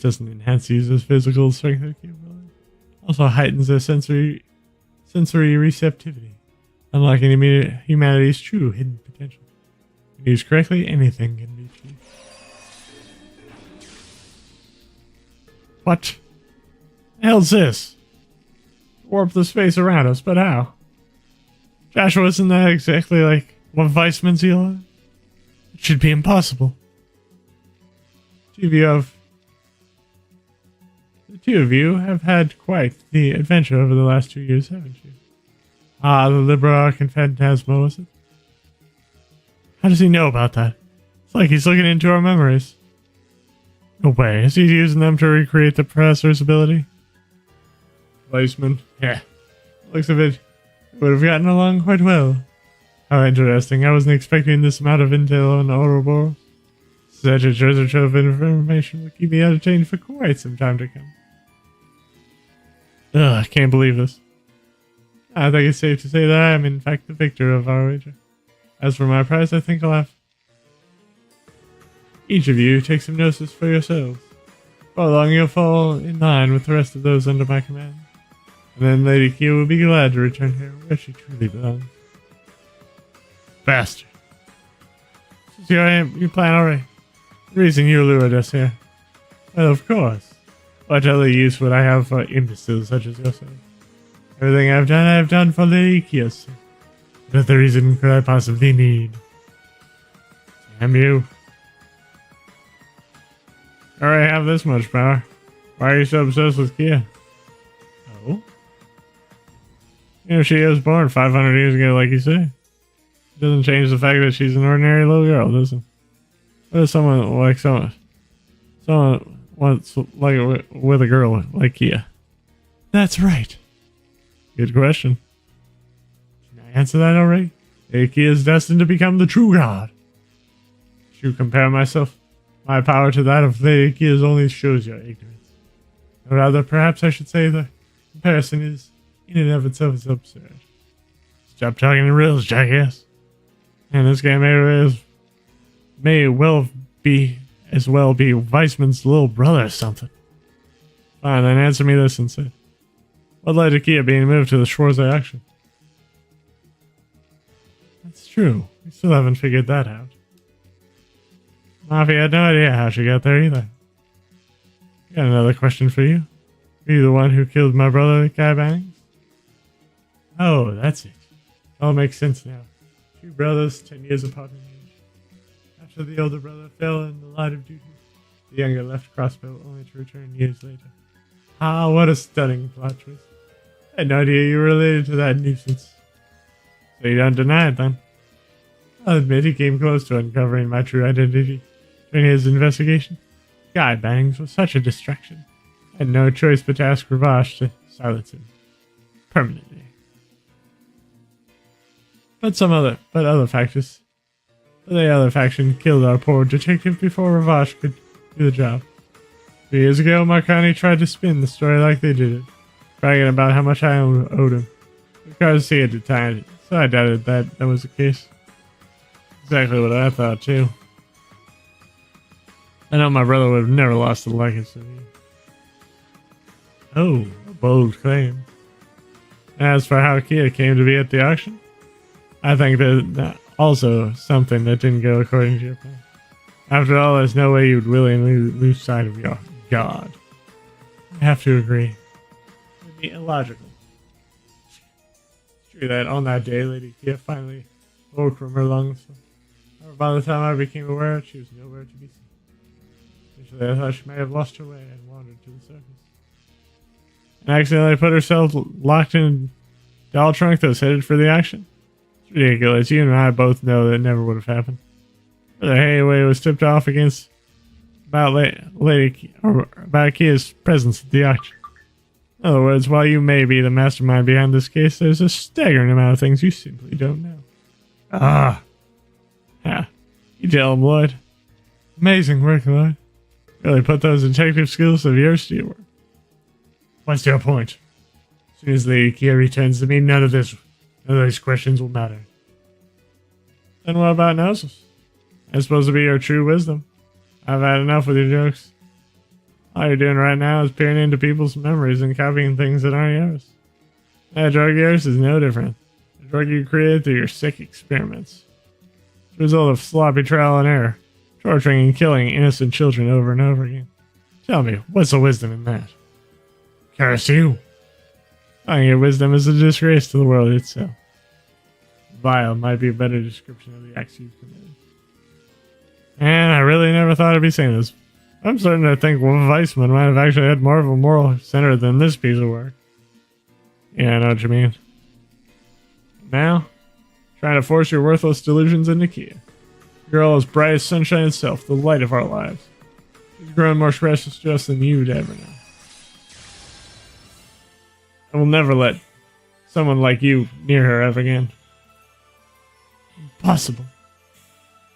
doesn't enhance the user's physical strength or capability. Also heightens their sensory receptivity, unlocking humanity's true hidden potential. When used correctly, anything can be achieved. What the hell's this? Warp the space around us, but how? Joshua, isn't that exactly like what Weissman's heal is? It should be impossible. The two of you have had quite the adventure over the last 2 years, haven't you? Ah, the Libra and Phantasma, was it? How does he know about that? It's like he's looking into our memories. No way. Is he using them to recreate the professor's ability? Weissman. Yeah. Looks of it, would have gotten along quite well. How interesting. I wasn't expecting this amount of intel on Ouroboros. Such a treasure trove of information will keep me entertained for quite some time to come. Ugh, I can't believe this. I think it's safe to say that I am in fact the victor of our wager. As for my prize, I think I'll have each of you take some notice for yourselves. Before long, you'll fall in line with the rest of those under my command. And then Lady Kia will be glad to return here where she truly belongs. Bastard. This is your plan already. The reason you lured us here. Well, of course. What other use would I have for imbeciles such as yourself? Everything I have done for Lady Kia's sake. What other reason could I possibly need? Damn you. I already have this much power. Why are you so obsessed with Kia? Oh? You know, she was born 500 years ago, like you say. It doesn't change the fact that she's an ordinary little girl, does it? What if someone wants like with a girl like Kia? That's right. Good question. Can I answer that already? Kia is destined to become the true god. To compare my power to that of Lady Kia's only shows your ignorance. Or rather, perhaps I should say the comparison is, in and of itself, is absurd. Stop talking in riddles, jackass. And this guy may well be Weissman's little brother or something. Fine, then answer me this instead. What led to Kia being moved to the Schwarze action? That's true. We still haven't figured that out. Mafia had no idea how she got there either. Got another question for you. Were you the one who killed my brother, Guy Bangs? Oh, that's it. All makes sense now. Two brothers, 10 years apart in age. After the older brother fell in the line of duty, the younger left Crossbow only to return years later. Ah, what a stunning plot twist. I had no idea you were related to that nuisance. So you don't deny it then? I'll admit he came close to uncovering my true identity during his investigation. Guy Bangs was such a distraction. I had no choice but to ask Ravash to silence him. Permanently. But other factions. The other faction killed our poor detective before Ravash could do the job. 2 years ago, Marcani tried to spin the story like they did it, bragging about how much I owed him. Because he had the time, so I doubted that was the case. Exactly what I thought, too. I know my brother would have never lost the likeness to me. Oh, a bold claim. As for how Kia came to be at the auction, I think that also something that didn't go according to your plan. After all, there's no way you'd willingly lose sight of your god. I have to agree. It would be illogical. It's true that on that day, Lady Kia finally woke from her lungs. However, by the time I became aware, she was nowhere to be seen. Initially, I thought she may have lost her way and wandered to the surface. And accidentally put herself locked in a doll trunk that was headed for the auction. It's ridiculous. You and I both know that never would have happened. The Hayway was tipped off against about Kia's presence at the auction. In other words, while you may be the mastermind behind this case, there's a staggering amount of things you simply don't know. Ah. Yeah. You tell him, Lloyd. Amazing work, Lloyd. Really put those detective skills of yours to your work. What's your point? As soon as Lady Kia returns to me, none of these questions will matter. Then what about Gnosis? It's supposed to be your true wisdom. I've had enough with your jokes. All you're doing right now is peering into people's memories and copying things that aren't yours. That drug of yours is no different. The drug you created through your sick experiments. It's the result of sloppy trial and error, torturing and killing innocent children over and over again. Tell me, what's the wisdom in that? Curse you! Finding your wisdom is a disgrace to the world itself. Vile might be a better description of the acts you've committed. And I really never thought I'd be saying this. I'm starting to think Weissman might have actually had more of a moral center than this piece of work. Yeah, I know what you mean. Now, trying to force your worthless delusions into Kia. Girl as bright as sunshine itself, the light of our lives. She's grown more precious to us than you'd ever know. I will never let someone like you near her ever again. Impossible.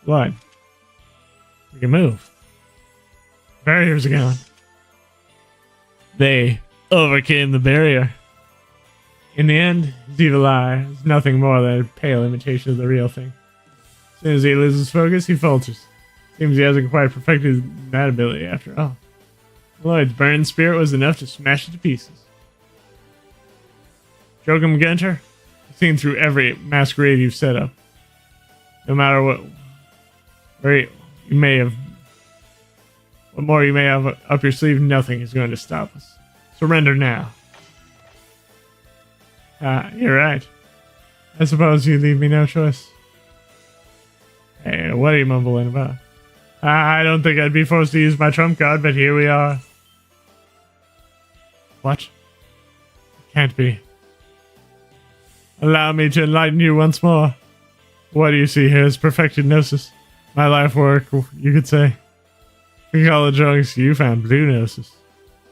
What? We can move. Barriers are gone. They overcame the barrier. In the end, his evil eye is nothing more than a pale imitation of the real thing. As soon as he loses focus, he falters. Seems he hasn't quite perfected that ability after all. Lloyd's burning spirit was enough to smash it to pieces. Joachim Gunter, I've seen through every masquerade you've set up. No matter what more you may have up your sleeve, nothing is going to stop us. Surrender now. You're right. I suppose you leave me no choice. Hey, what are you mumbling about? I don't think I'd be forced to use my trump card, but here we are. What? It can't be. Allow me to enlighten you once more. What do you see here is perfected gnosis. My life work, you could say. We call the drugs you found blue gnosis.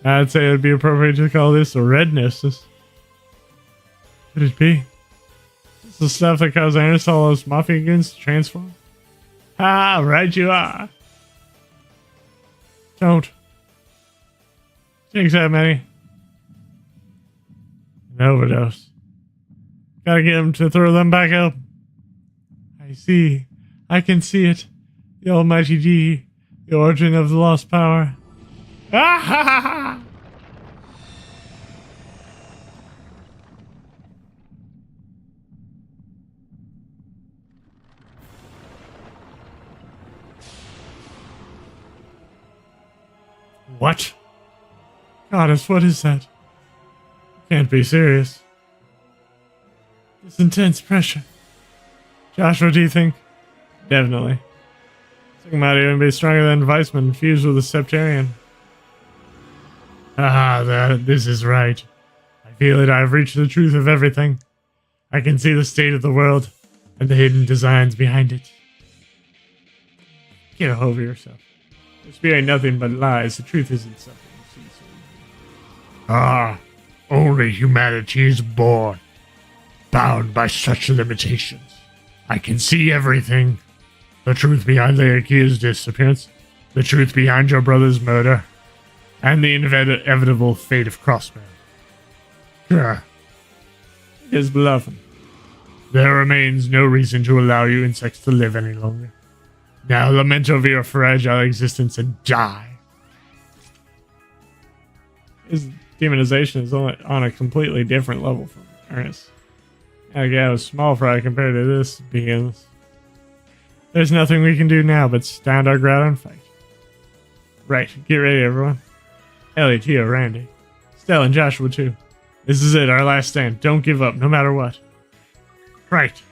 I'd say it would be appropriate to call this a red gnosis. Could it be? It's the stuff that caused Ernest all those mafia goons to transform? Ah, right you are. Don't. Takes that many. An overdose. Gotta get him to throw them back up. I see. I can see it. The almighty D. The origin of the lost power. Ah ha ha ha! What? Goddess, what is that? Can't be serious. This intense pressure. Joshua, do you think? Definitely. It might even be stronger than Weissman fused with a Septarian. This is right. I feel it. I've reached the truth of everything. I can see the state of the world and the hidden designs behind it. Get over yourself. This being nothing but lies. The truth isn't something you see so easily. Only humanity is born, bound by such limitations. I can see everything. The truth behind Laerkia's disappearance, the truth behind your brother's murder, and the inevitable fate of Crossman. Sure. Is bluffing. There remains no reason to allow you insects to live any longer. Now lament over your fragile existence and die. His demonization is on a completely different level from Ernest. Yeah, it was small fry compared to this begins. There's nothing we can do now but stand our ground and fight. Right, get ready everyone. Ellie, Tia, Randy. Stella and Joshua too. This is it, our last stand. Don't give up, no matter what. Right.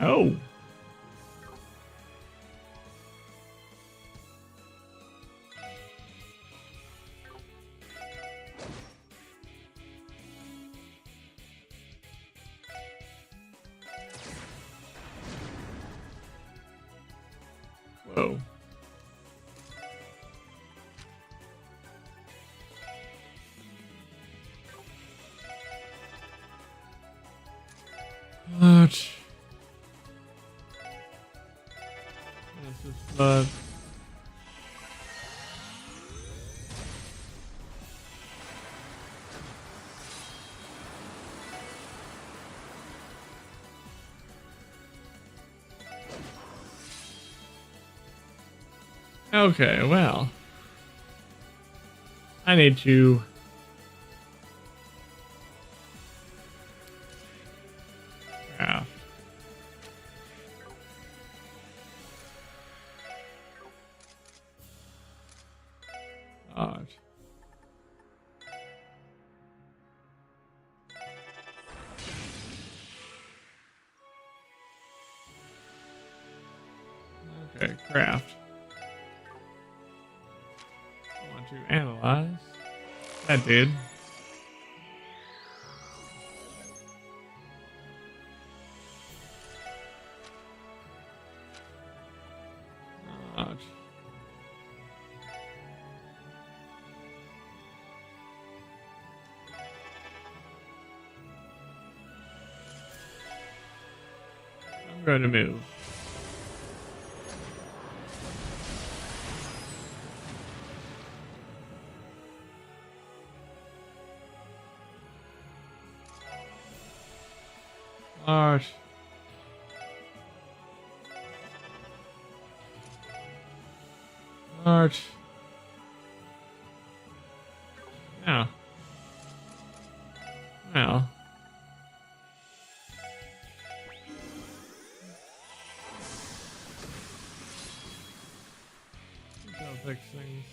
Oh. Whoa. What? This is blood. Okay, well. I need to... craft. Odd. Okay, craft. To analyze. That did. Ouch. I'm going to move. Large. Large. Yeah. Well. I'll fix things.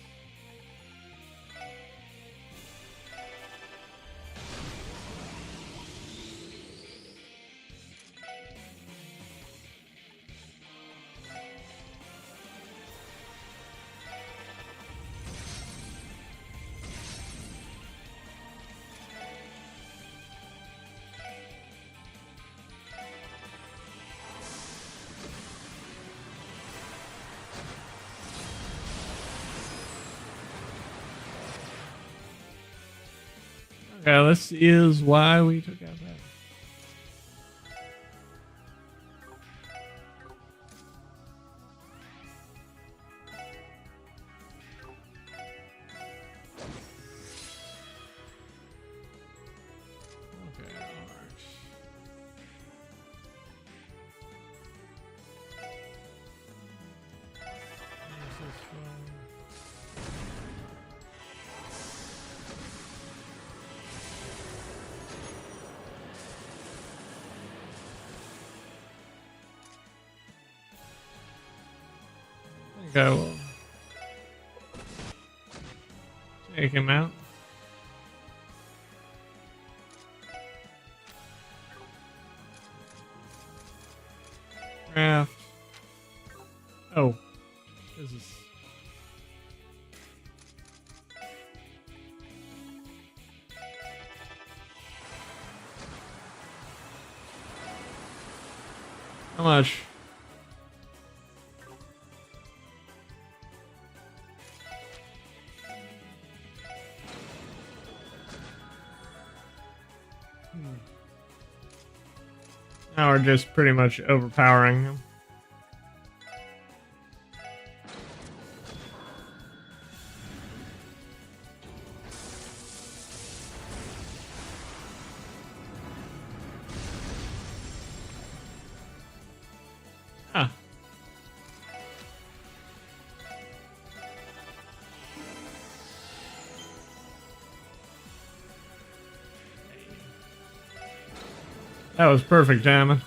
Okay, this is why we took out that. Okay, alright. This is fun. I will take him out. Craft. Oh, this is. How much? Now we're just pretty much overpowering him. Huh. That was perfect timing.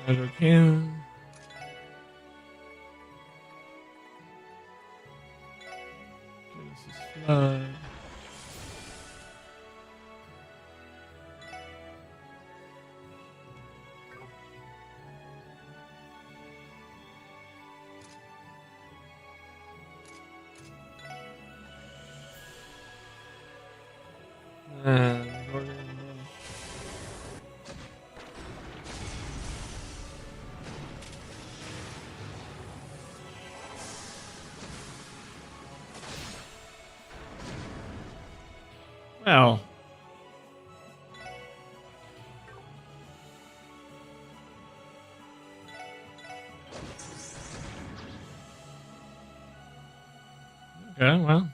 Hydro cannon. Genesis flood. And well, okay, well.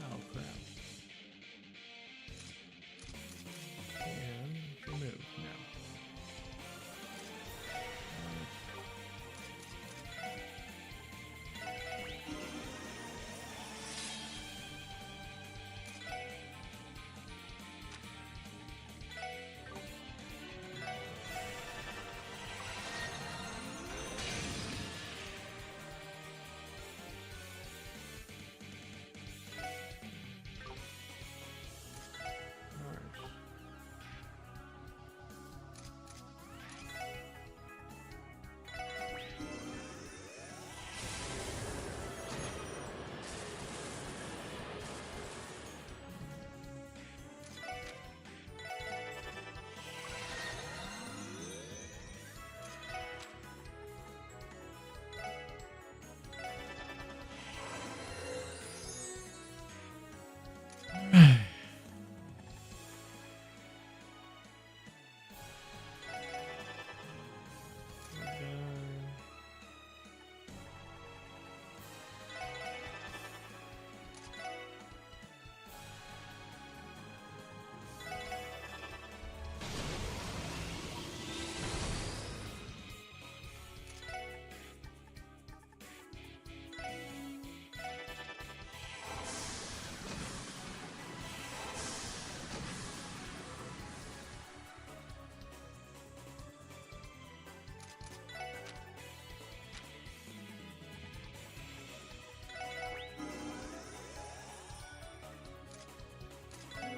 Oh, crap. And remove now.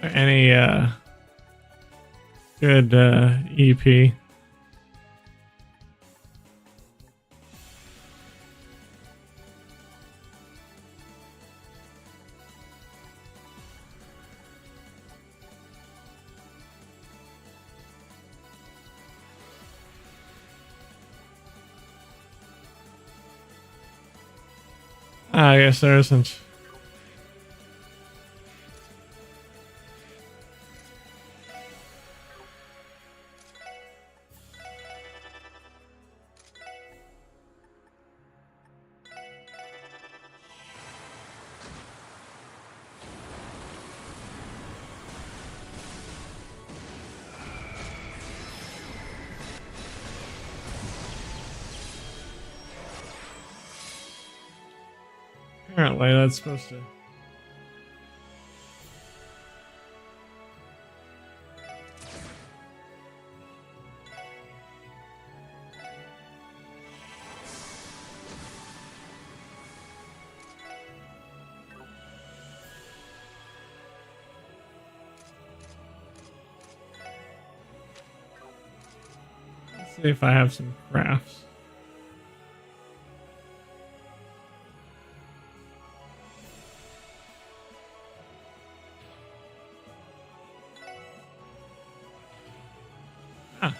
Any good EP? I guess there isn't. Apparently, that's supposed to. See if I have some crafts. Ah.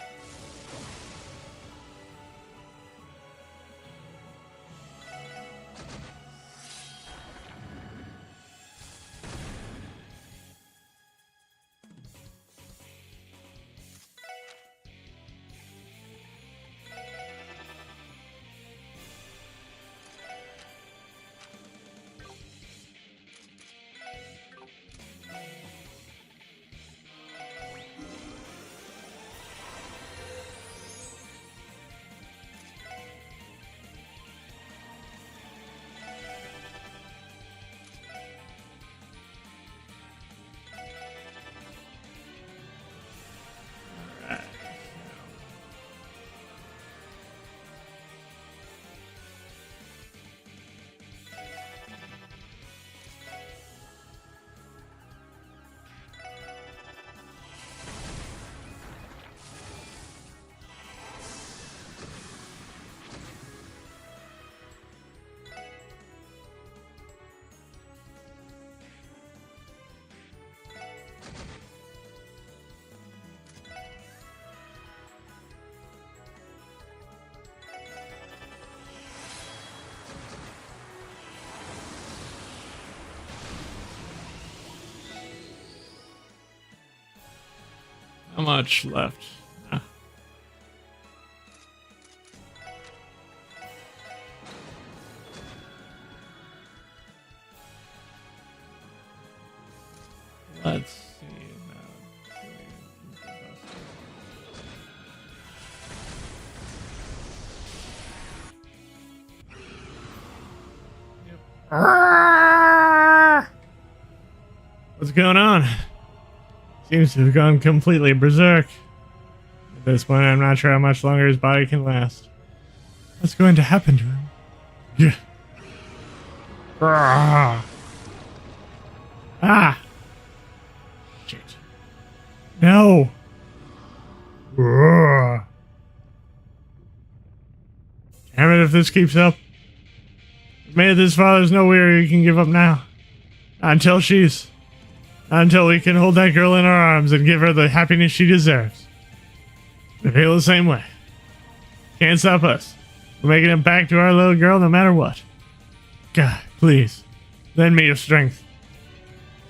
How much left? Ah. Let's see about yep. What's going on? Seems to have gone completely berserk. At this point, I'm not sure how much longer his body can last. What's going to happen to him? Yeah. Ah! Shit. No! Damn it, if this keeps up. May this father's nowhere you can give up now. Not until we can hold that girl in our arms and give her the happiness she deserves. We feel the same way. Can't stop us. We're making it back to our little girl no matter what. God, please, lend me your strength.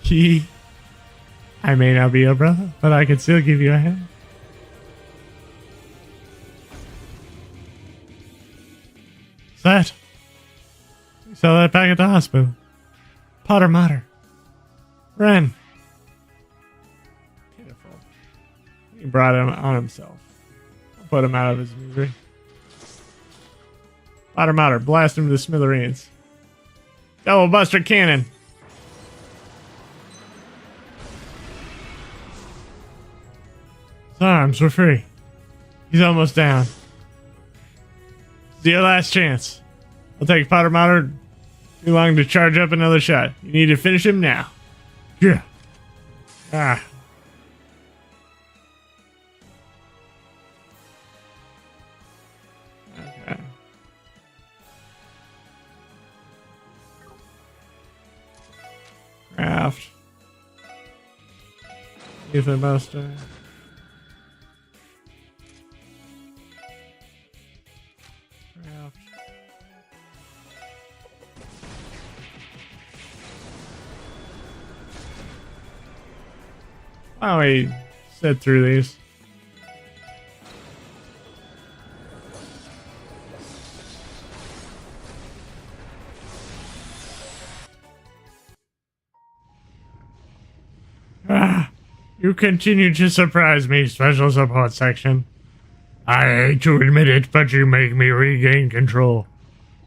I may not be your brother, but I can still give you a hand. What's that? We saw that back at the hospital. Potter Mater. Ren. Pitiful. He brought him on himself. Put him out of his misery. Potter Mater, blast him to the smithereens. Double Buster Cannon. His arms were free. He's almost down. It's your last chance. I'll take Potter Mater too long to charge up another shot. You need to finish him now. Yeah. Ah. Okay. Craft. Ethan Buster. Craft. Why don't we sit through these? You continue to surprise me, Special Support Section. I hate to admit it, but you make me regain control.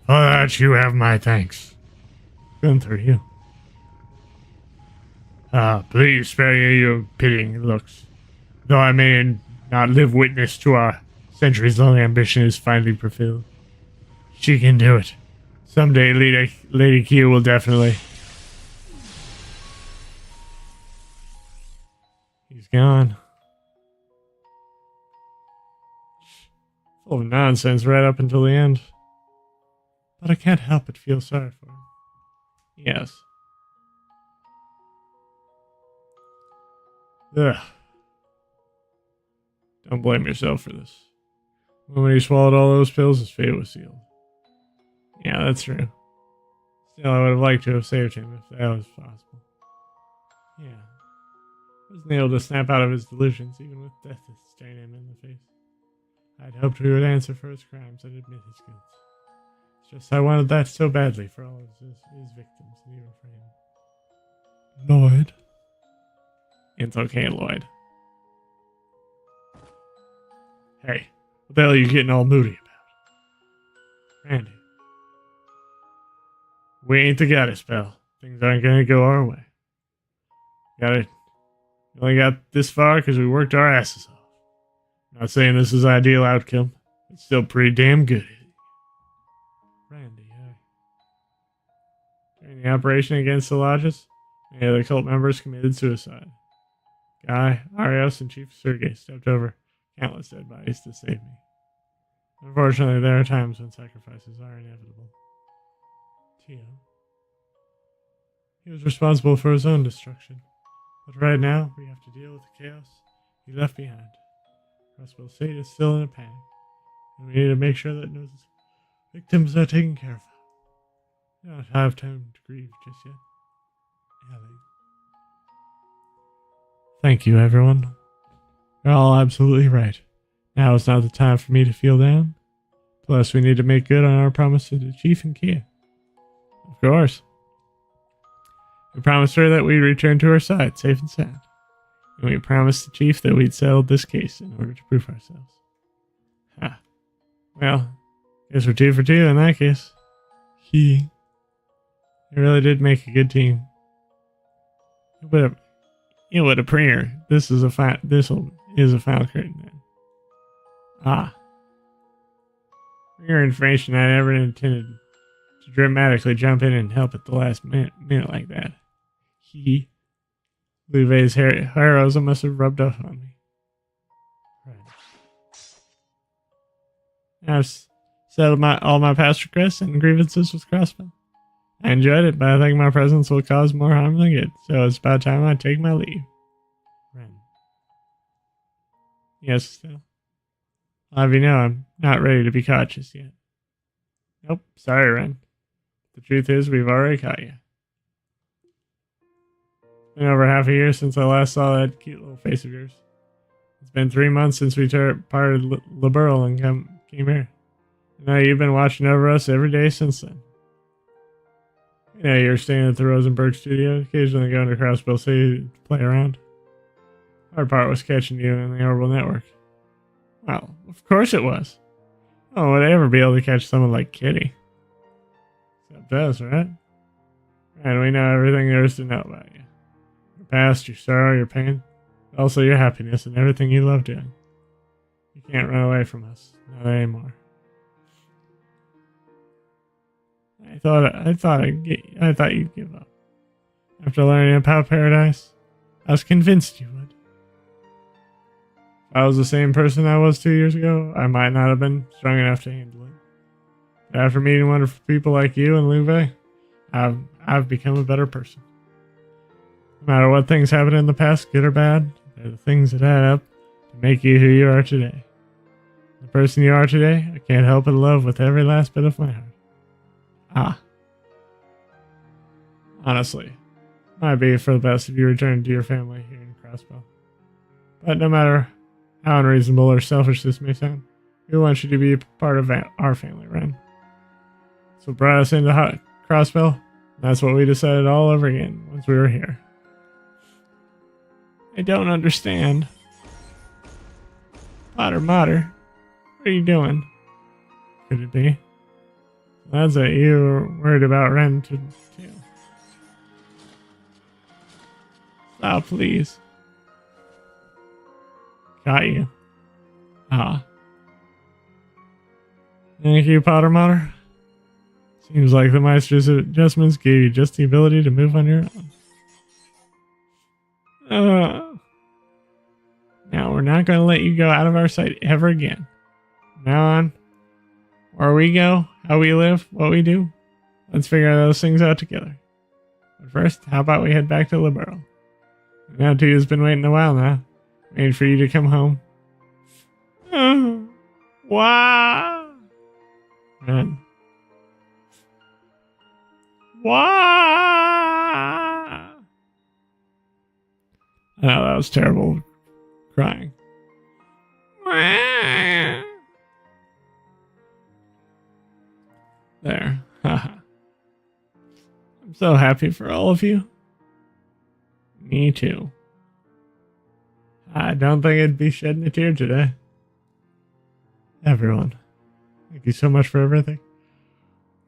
For that, you have my thanks. Gunther, you. Please spare your pitying looks. Though I may not live witness to our centuries-long ambition is finally fulfilled. She can do it. Someday, Lady Q will definitely. He's gone. Full of nonsense right up until the end. But I can't help but feel sorry for him. Yes. Ugh. Don't blame yourself for this. When he swallowed all those pills, his fate was sealed. Yeah, that's true. Still, I would have liked to have saved him if that was possible. Yeah. I wasn't able to snap out of his delusions, even with death staring him in the face. I'd hoped he would answer for his crimes and admit his guilt. It's just I wanted that so badly for all of his victims, and even for him. Lloyd. It's okay, Lloyd. Hey, what the hell are you getting all moody about? Randy. We ain't the goddess, pal. Things aren't gonna go our way. We only got this far because we worked our asses off. Not saying this is ideal outcome, but still pretty damn good. Randy, during the operation against the lodges, many of the cult members committed suicide. Guy, Arios, and Chief Sergei stepped over countless dead bodies to save me. Unfortunately, there are times when sacrifices are inevitable. Tio. He was responsible for his own destruction. But right now, we have to deal with the chaos he left behind. Crossbell State is still in a panic, and we need to make sure that no victims are taken care of. We don't have time to grieve just yet. Ellie. Thank you, everyone. You're all absolutely right. Now is not the time for me to feel down. Plus, we need to make good on our promise to the Chief and Kia. Of course. We promised her that we'd return to her side, safe and sound. And we promised the Chief that we'd settled this case in order to prove ourselves. Ha. Well, guess we're 2 for 2 in that case. They really did make a good team. But with a prayer, this is a final curtain then. Ah. For your information, I never intended to dramatically jump in and help at the last minute like that. Louvet's heroism must have rubbed off on me. Right. I've settled all my past requests and grievances with Crossbell. I enjoyed it, but I think my presence will cause more harm than good, so it's about time I take my leave. Ren. Yes, still. I'll have you know I'm not ready to be caught just yet. Nope, sorry, Ren. The truth is, we've already caught you. It's been over half a year since I last saw that cute little face of yours. It's been 3 months since we parted Liberal and came here. And now you've been watching over us every day since then. You're staying at the Rosenberg studio, occasionally going to Crossbell City to play around. Hard part was catching you in the Orbital Network. Well, of course it was. Oh, would I ever be able to catch someone like Kitty? Except us, right? And we know everything there is to know about you. Your past, your sorrow, your pain, also your happiness and everything you love doing. You can't run away from us, not anymore. I thought you'd give up. After learning about Paradise, I was convinced you would. If I was the same person I was 2 years ago, I might not have been strong enough to handle it. But after meeting wonderful people like you and Louvet, I've become a better person. No matter what things happen in the past, good or bad, they're the things that add up to make you who you are today. The person you are today, I can't help but love with every last bit of my heart. Ah. Honestly, it might be for the best if you return to your family here in Crossbell. But no matter how unreasonable or selfish this may sound, we want you to be a part of our family, Ren. So brought us into Crossbell, and that's what we decided all over again once we were here. I don't understand. Mater, what are you doing? Could it be? That's what you were worried about Ren too. Stop, please. Got you. Ah. Thank you, Potter. Seems like the Meister's adjustments gave you just the ability to move on your own. Now, we're not going to let you go out of our sight ever again. From now on, where we go, how we live, what we do, let's figure those things out together. But first, how about we head back to Liberal? Now Tia's been waiting a while now, waiting for you to come home. Wow. Man. Wow. I know that was terrible crying. There. I'm so happy for all of you. Me too. I don't think I'd be shedding a tear today. Everyone, thank you so much for everything.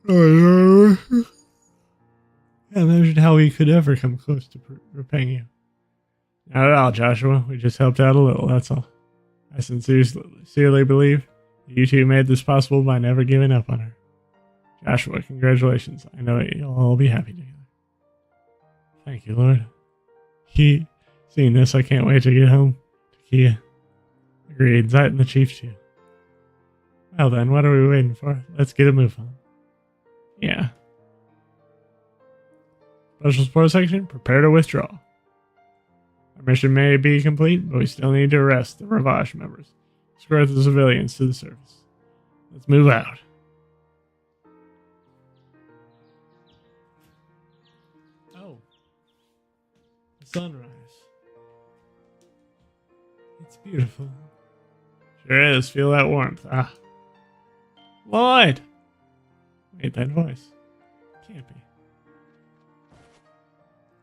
I imagined how we could ever come close to repaying you. Not at all, Joshua. We just helped out a little, that's all. I sincerely believe that you two made this possible by never giving up on her. Joshua, congratulations. I know you'll all be happy together. Thank you, Lord. Seeing this, I can't wait to get home to Kia. Agreed, Zite and the Chief too. Well then, what are we waiting for? Let's get a move on. Yeah. Special Support Section, prepare to withdraw. Our mission may be complete, but we still need to arrest the Ravage members. Escort the civilians to the surface. Let's move out. Oh. The sunrise. It's beautiful. Sure is. Feel that warmth. Ah. Lloyd! Wait, that voice. Can't be.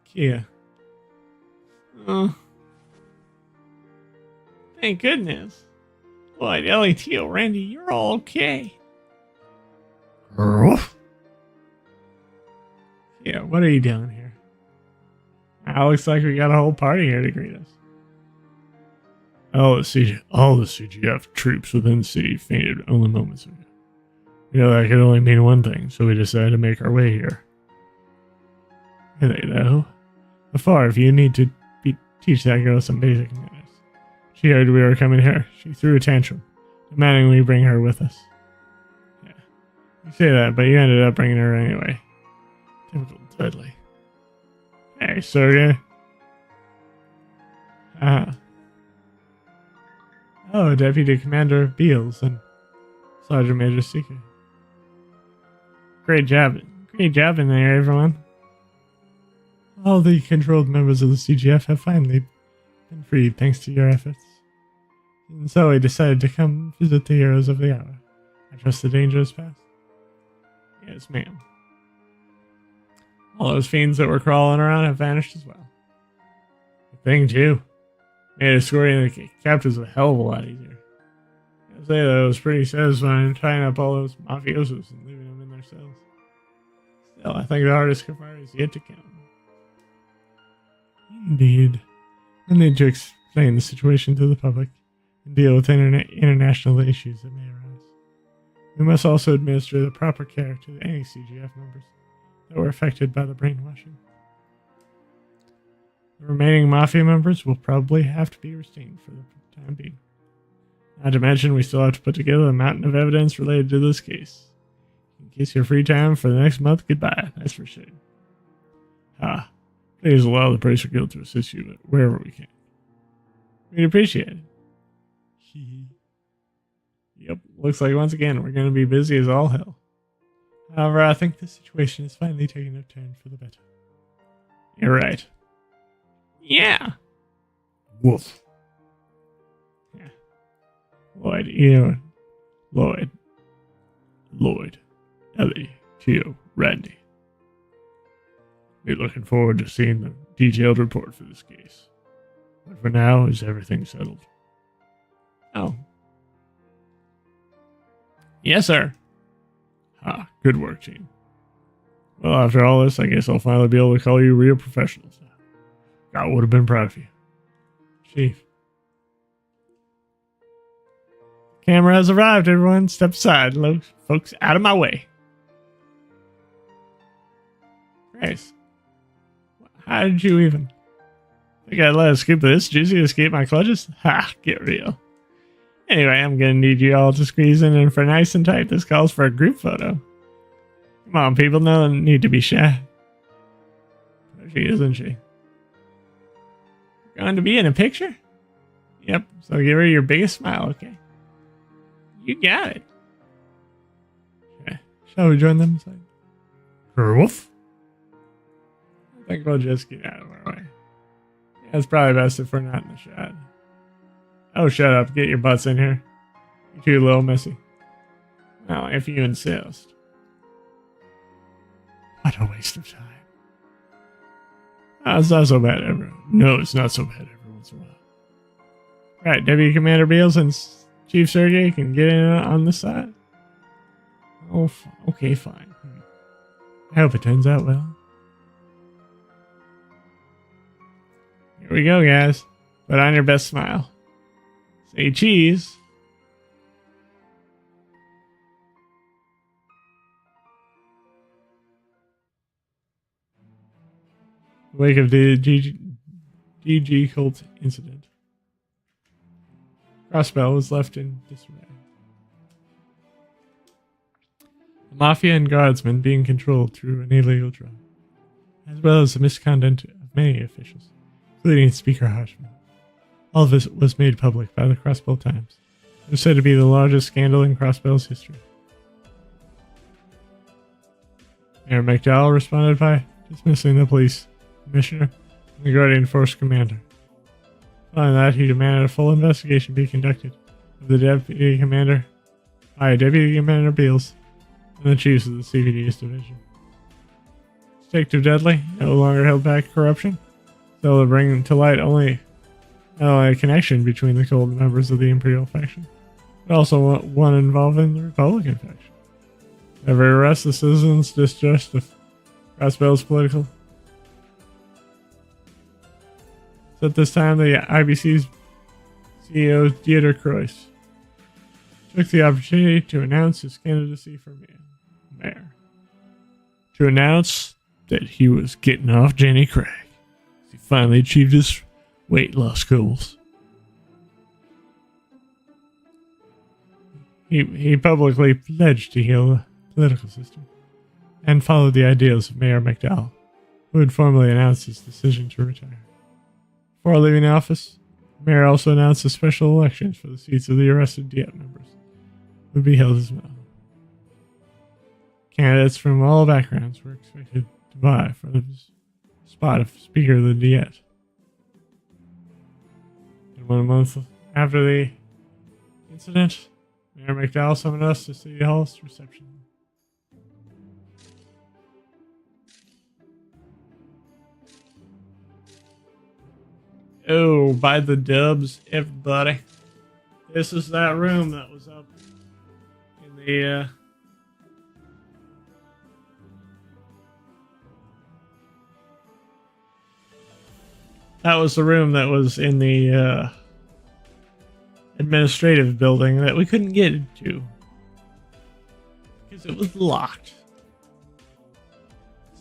Kia. Oh. Thank goodness. Lloyd, Ellie, Teal, Randy, you're all okay. Yeah, what are you doing here? Looks like we got a whole party here to greet us. All the CGF troops within the city fainted only moments ago. That could only mean one thing, so we decided to make our way here. Are they, though? Afar, if you need to teach that girl some basic manners. She heard we were coming here. She threw a tantrum, demanding we bring her with us. Yeah, you say that, but you ended up bringing her anyway. Typical Dudley. Hey, Sergey. Oh, Deputy Commander Beals and Sergeant Major Seeker. Great job in there, everyone. All the controlled members of the CGF have finally been freed thanks to your efforts. And so I decided to come visit the heroes of the hour. I trust the danger is past. Yes, ma'am. All those fiends that were crawling around have vanished as well. Good thing, too. Made escorting the captives a hell of a lot easier. I say that it was pretty satisfying tying up all those mafiosos and leaving them in their cells. Still, I think the hardest cafari is yet to come. Indeed. I need to explain the situation to the public and deal with international issues that may arise. We must also administer the proper care to any CGF members that were affected by the brainwashing. The remaining Mafia members will probably have to be restrained for the time being. Not to mention, we still have to put together a mountain of evidence related to this case. In case you're free time for the next month, goodbye. That's for sure. Please allow the Bracer Guild to assist you wherever we can. We'd appreciate it. Yep, looks like once again we're going to be busy as all hell. However, I think this situation is finally taking a turn for the better. You're right. Yeah. Woof. Yeah. Lloyd, Ellie, Tio, Randy. Be looking forward to seeing the detailed report for this case. But for now, is everything settled? Oh. Yes, sir. Good work, team. Well, after all this, I guess I'll finally be able to call you real professionals now. God would have been proud of you. Chief. Camera has arrived, everyone. Step aside, folks. Out of my way. Grace. How did you even think I'd let a scoop of this juicy escape my clutches? Ha! Get real. Anyway, I'm gonna need you all to squeeze in, and for nice and tight, this calls for a group photo. Come on, people, no need to be shy. She isn't she? Going to be in a picture? Yep, so give her your biggest smile, okay? You got it. Okay. Shall we join them inside? Kerwolf? I think we'll just get out of our way. Yeah, it's probably best if we're not in the shot. Oh, shut up. Get your butts in here. You're too little, Missy. Well, if you insist. What a waste of time. Oh, it's not so bad ever. No, it's not so bad every once in a while. Right, Deputy Commander Beals and Chief Sergey can get in on this side. Oh, okay, fine. I hope it turns out well. Here we go, guys. Put on your best smile. Say cheese. Wake of the DG cult incident. Crossbell was left in disarray. The Mafia and Guardsmen being controlled through an illegal drug, as well as the misconduct of many officials, including Speaker Hodgman. All of this was made public by the Crossbell Times. It was said to be the largest scandal in Crossbell's history. Mayor McDowell responded by dismissing the police commissioner and the Guardian Force commander. Following that, he demanded a full investigation be conducted of the deputy commander by Deputy Commander Beals and the chiefs of the CPD's division. Detective Dudley no longer held back corruption, so to bring to light only a connection between the cult members of the Imperial faction, but also one involving the Republican faction. Every arrest the citizens' distrust of Crossbell's political. So at this time, the IBC's CEO, Dieter Kreuss, took the opportunity to announce his candidacy for mayor. To announce that he was getting off Jenny Craig. He finally achieved his weight loss goals. He publicly pledged to heal the political system and followed the ideals of Mayor McDowell, who had formally announced his decision to retire. Before leaving office, the mayor also announced a special elections for the seats of the arrested Diet members would be held as well. Candidates from all backgrounds were expected to vie for the spot of Speaker of the Diet. And 1 month after the incident, Mayor McDowell summoned us to City Hall's reception. Oh, by the dubs, everybody. This is that room that was up in the, that was the room that was in the, administrative building that we couldn't get into. Because it was locked.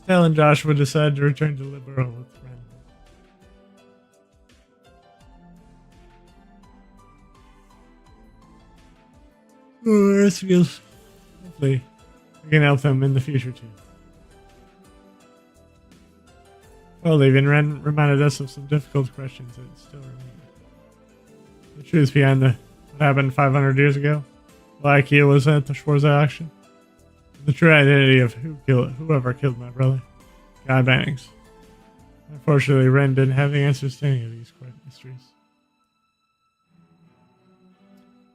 Stella and Joshua decided to return to Liberal with Ren. Oh, this feels... Hopefully, we can help them in the future too. Well, leaving, Ren reminded us of some difficult questions that still remain. The truth behind what happened 500 years ago, why Akio was at the Schwarza auction, the true identity of whoever killed my brother, Guy Bannings. Unfortunately, Ren didn't have the answers to any of these mysteries.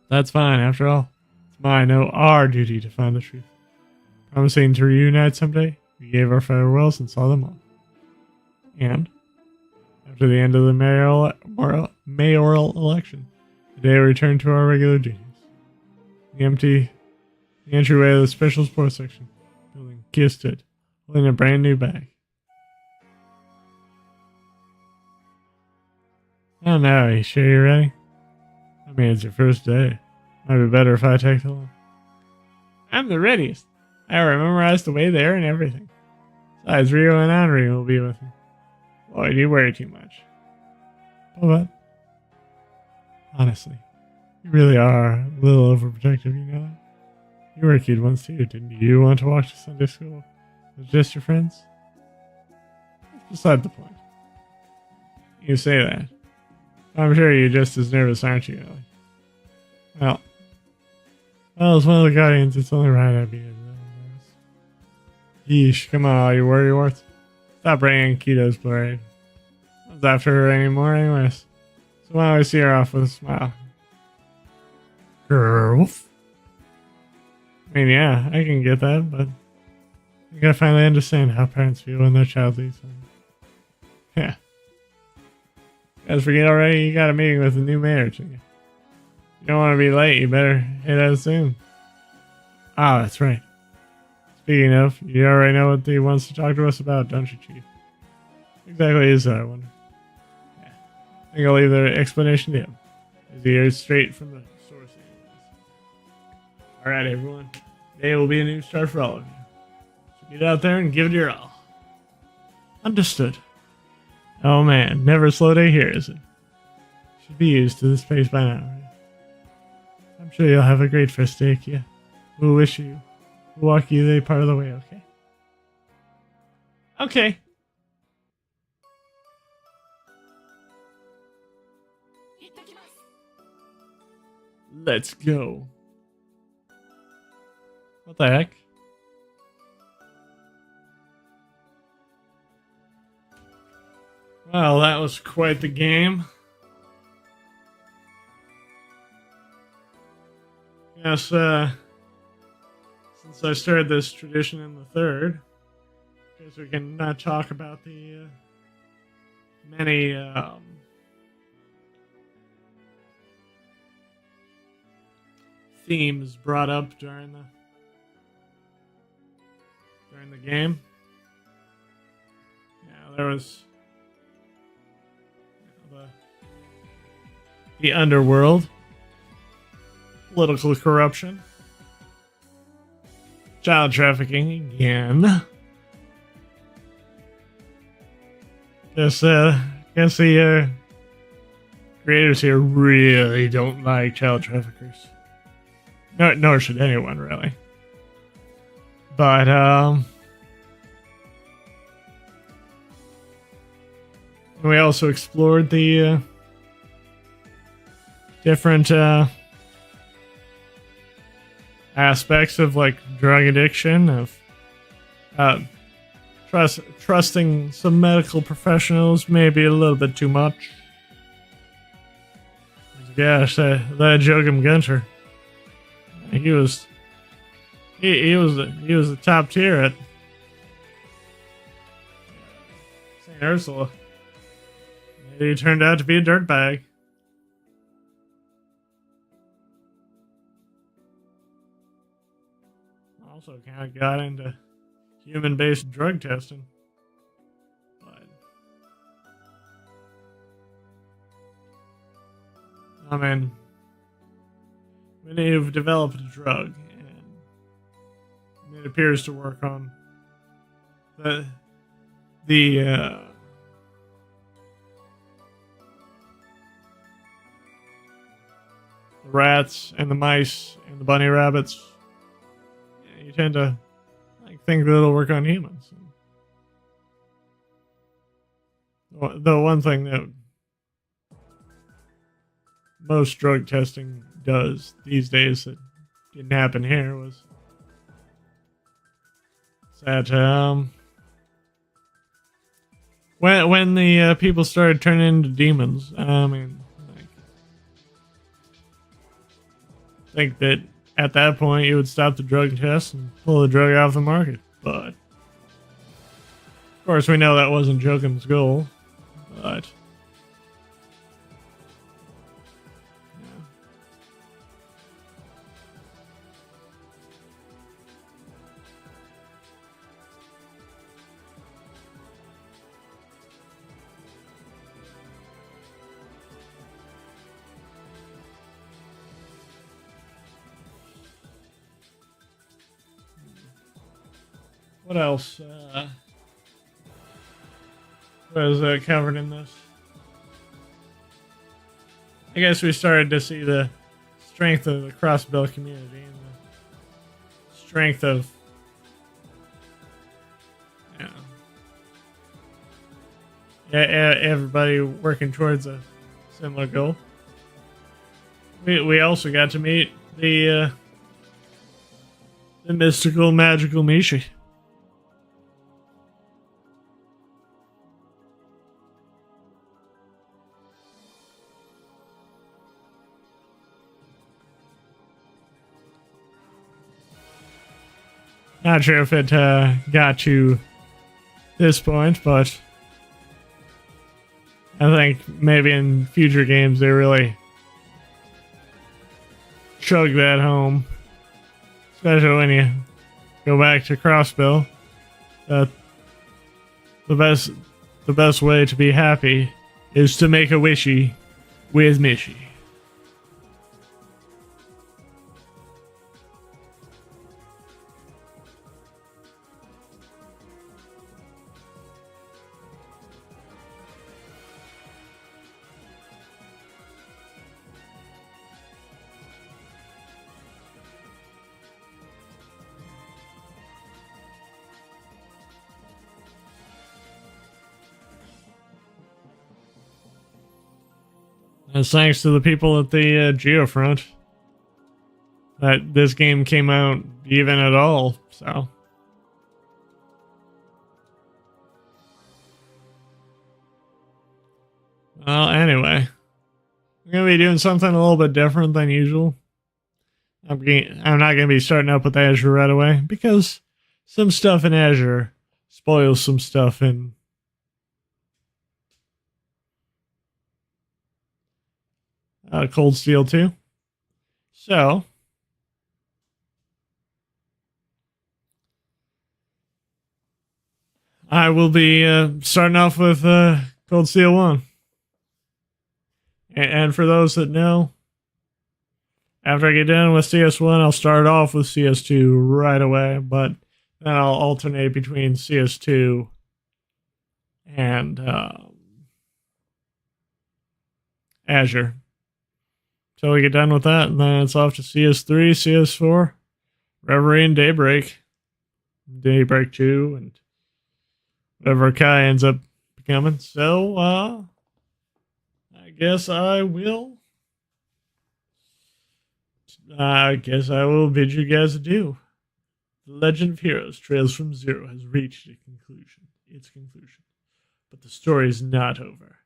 That's fine, after all. It's our duty to find the truth. Promising to reunite someday, we gave our farewells and saw them all. And, after the end of the mayoral election, today we returned to our regular duties. The entryway of the special sports section building, Kia stood, holding a brand new bag. Oh no, are you sure you're ready? I mean, it's your first day. Might be better if I take along. I'm the readiest. I memorized the way there and everything. Besides, Rio and Henri will be with me. Lloyd, you worry too much. But honestly, You really are a little overprotective, you know that? You were a kid once too, didn't you? You want to walk to Sunday school with just your friends? That's beside the point. You say that. I'm sure you're just as nervous, aren't you, Ellie? Well, as one of the Guardians, it's only right I'd be nervous. Yeesh, come on, all you worry warts. Stop bringing Keto's parade. I was after her anymore anyways. So why don't I see her off with a smile? Girl. I mean, yeah, I can get that, but I gotta finally understand how parents feel when their child leaves them. Yeah. You guys forget already? You got a meeting with the new mayor, too. You don't want to be late, you better head out soon. Ah, that's right. Speaking of, you already know what he wants to talk to us about, don't you, Chief? Exactly is that, I wonder. Yeah. I think I'll leave the explanation to him. As he hears straight from the source. Alright, everyone. Today will be a new start for all of you. So get out there and give it your all. Understood. Oh man, never a slow day here, is it? Should be used to this pace by now. Right? I'm sure you'll have a great first day, Kia. We'll wish you. We'll walk you the part of the way, okay? Okay. Let's go. What the heck? Well, that was quite the game. Yes, since I started this tradition in the third, I guess we can talk about the many themes brought up during the game. Yeah, there was the underworld, political corruption, child trafficking again. Guess the creators here really don't like child traffickers. No, nor should anyone really. But we also explored the different aspects of like drug addiction, of trusting some medical professionals maybe a little bit too much. Gosh, that Joachim Gunter, he was the top tier at St. Ursula. He turned out to be a dirtbag. Also kind of got into human-based drug testing. But I mean, when you've developed a drug and it appears to work on the rats and the mice and the bunny rabbits, you tend to think that it'll work on humans. The one thing that most drug testing does these days that didn't happen here was that when the people started turning into demons, I mean, I think that at that point you would stop the drug test and pull the drug off the market. But of course we know that wasn't Joachim's goal. But yeah. What else was covered in this? I guess we started to see the strength of the Crossbell community and the strength of, you know, everybody working towards a similar goal. We also got to meet the mystical, magical Mishi. Not sure if it got to this point, but I think maybe in future games they really chug that home. Especially when you go back to Crossbell. The best way to be happy is to make a wishy with Mishi. As thanks to the people at the Geofront that this game came out even at all, so. Well, anyway. I'm going to be doing something a little bit different than usual. I'm not going to be starting up with Azure right away, because some stuff in Azure spoils some stuff in Cold Steel 2. So, I will be starting off with Cold Steel 1. And for those that know, after I get done with CS1, I'll start off with CS2 right away, but then I'll alternate between CS2 and Azure. Till we get done with that, and then it's off to CS3, CS4, Reverie, and Daybreak. Daybreak 2, and whatever Kai ends up becoming. So, I guess I will bid you guys adieu. The Legend of Heroes Trails from Zero has reached its conclusion. But the story is not over.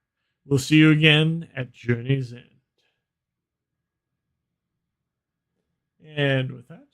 We'll see you again at Journey's End. And with that,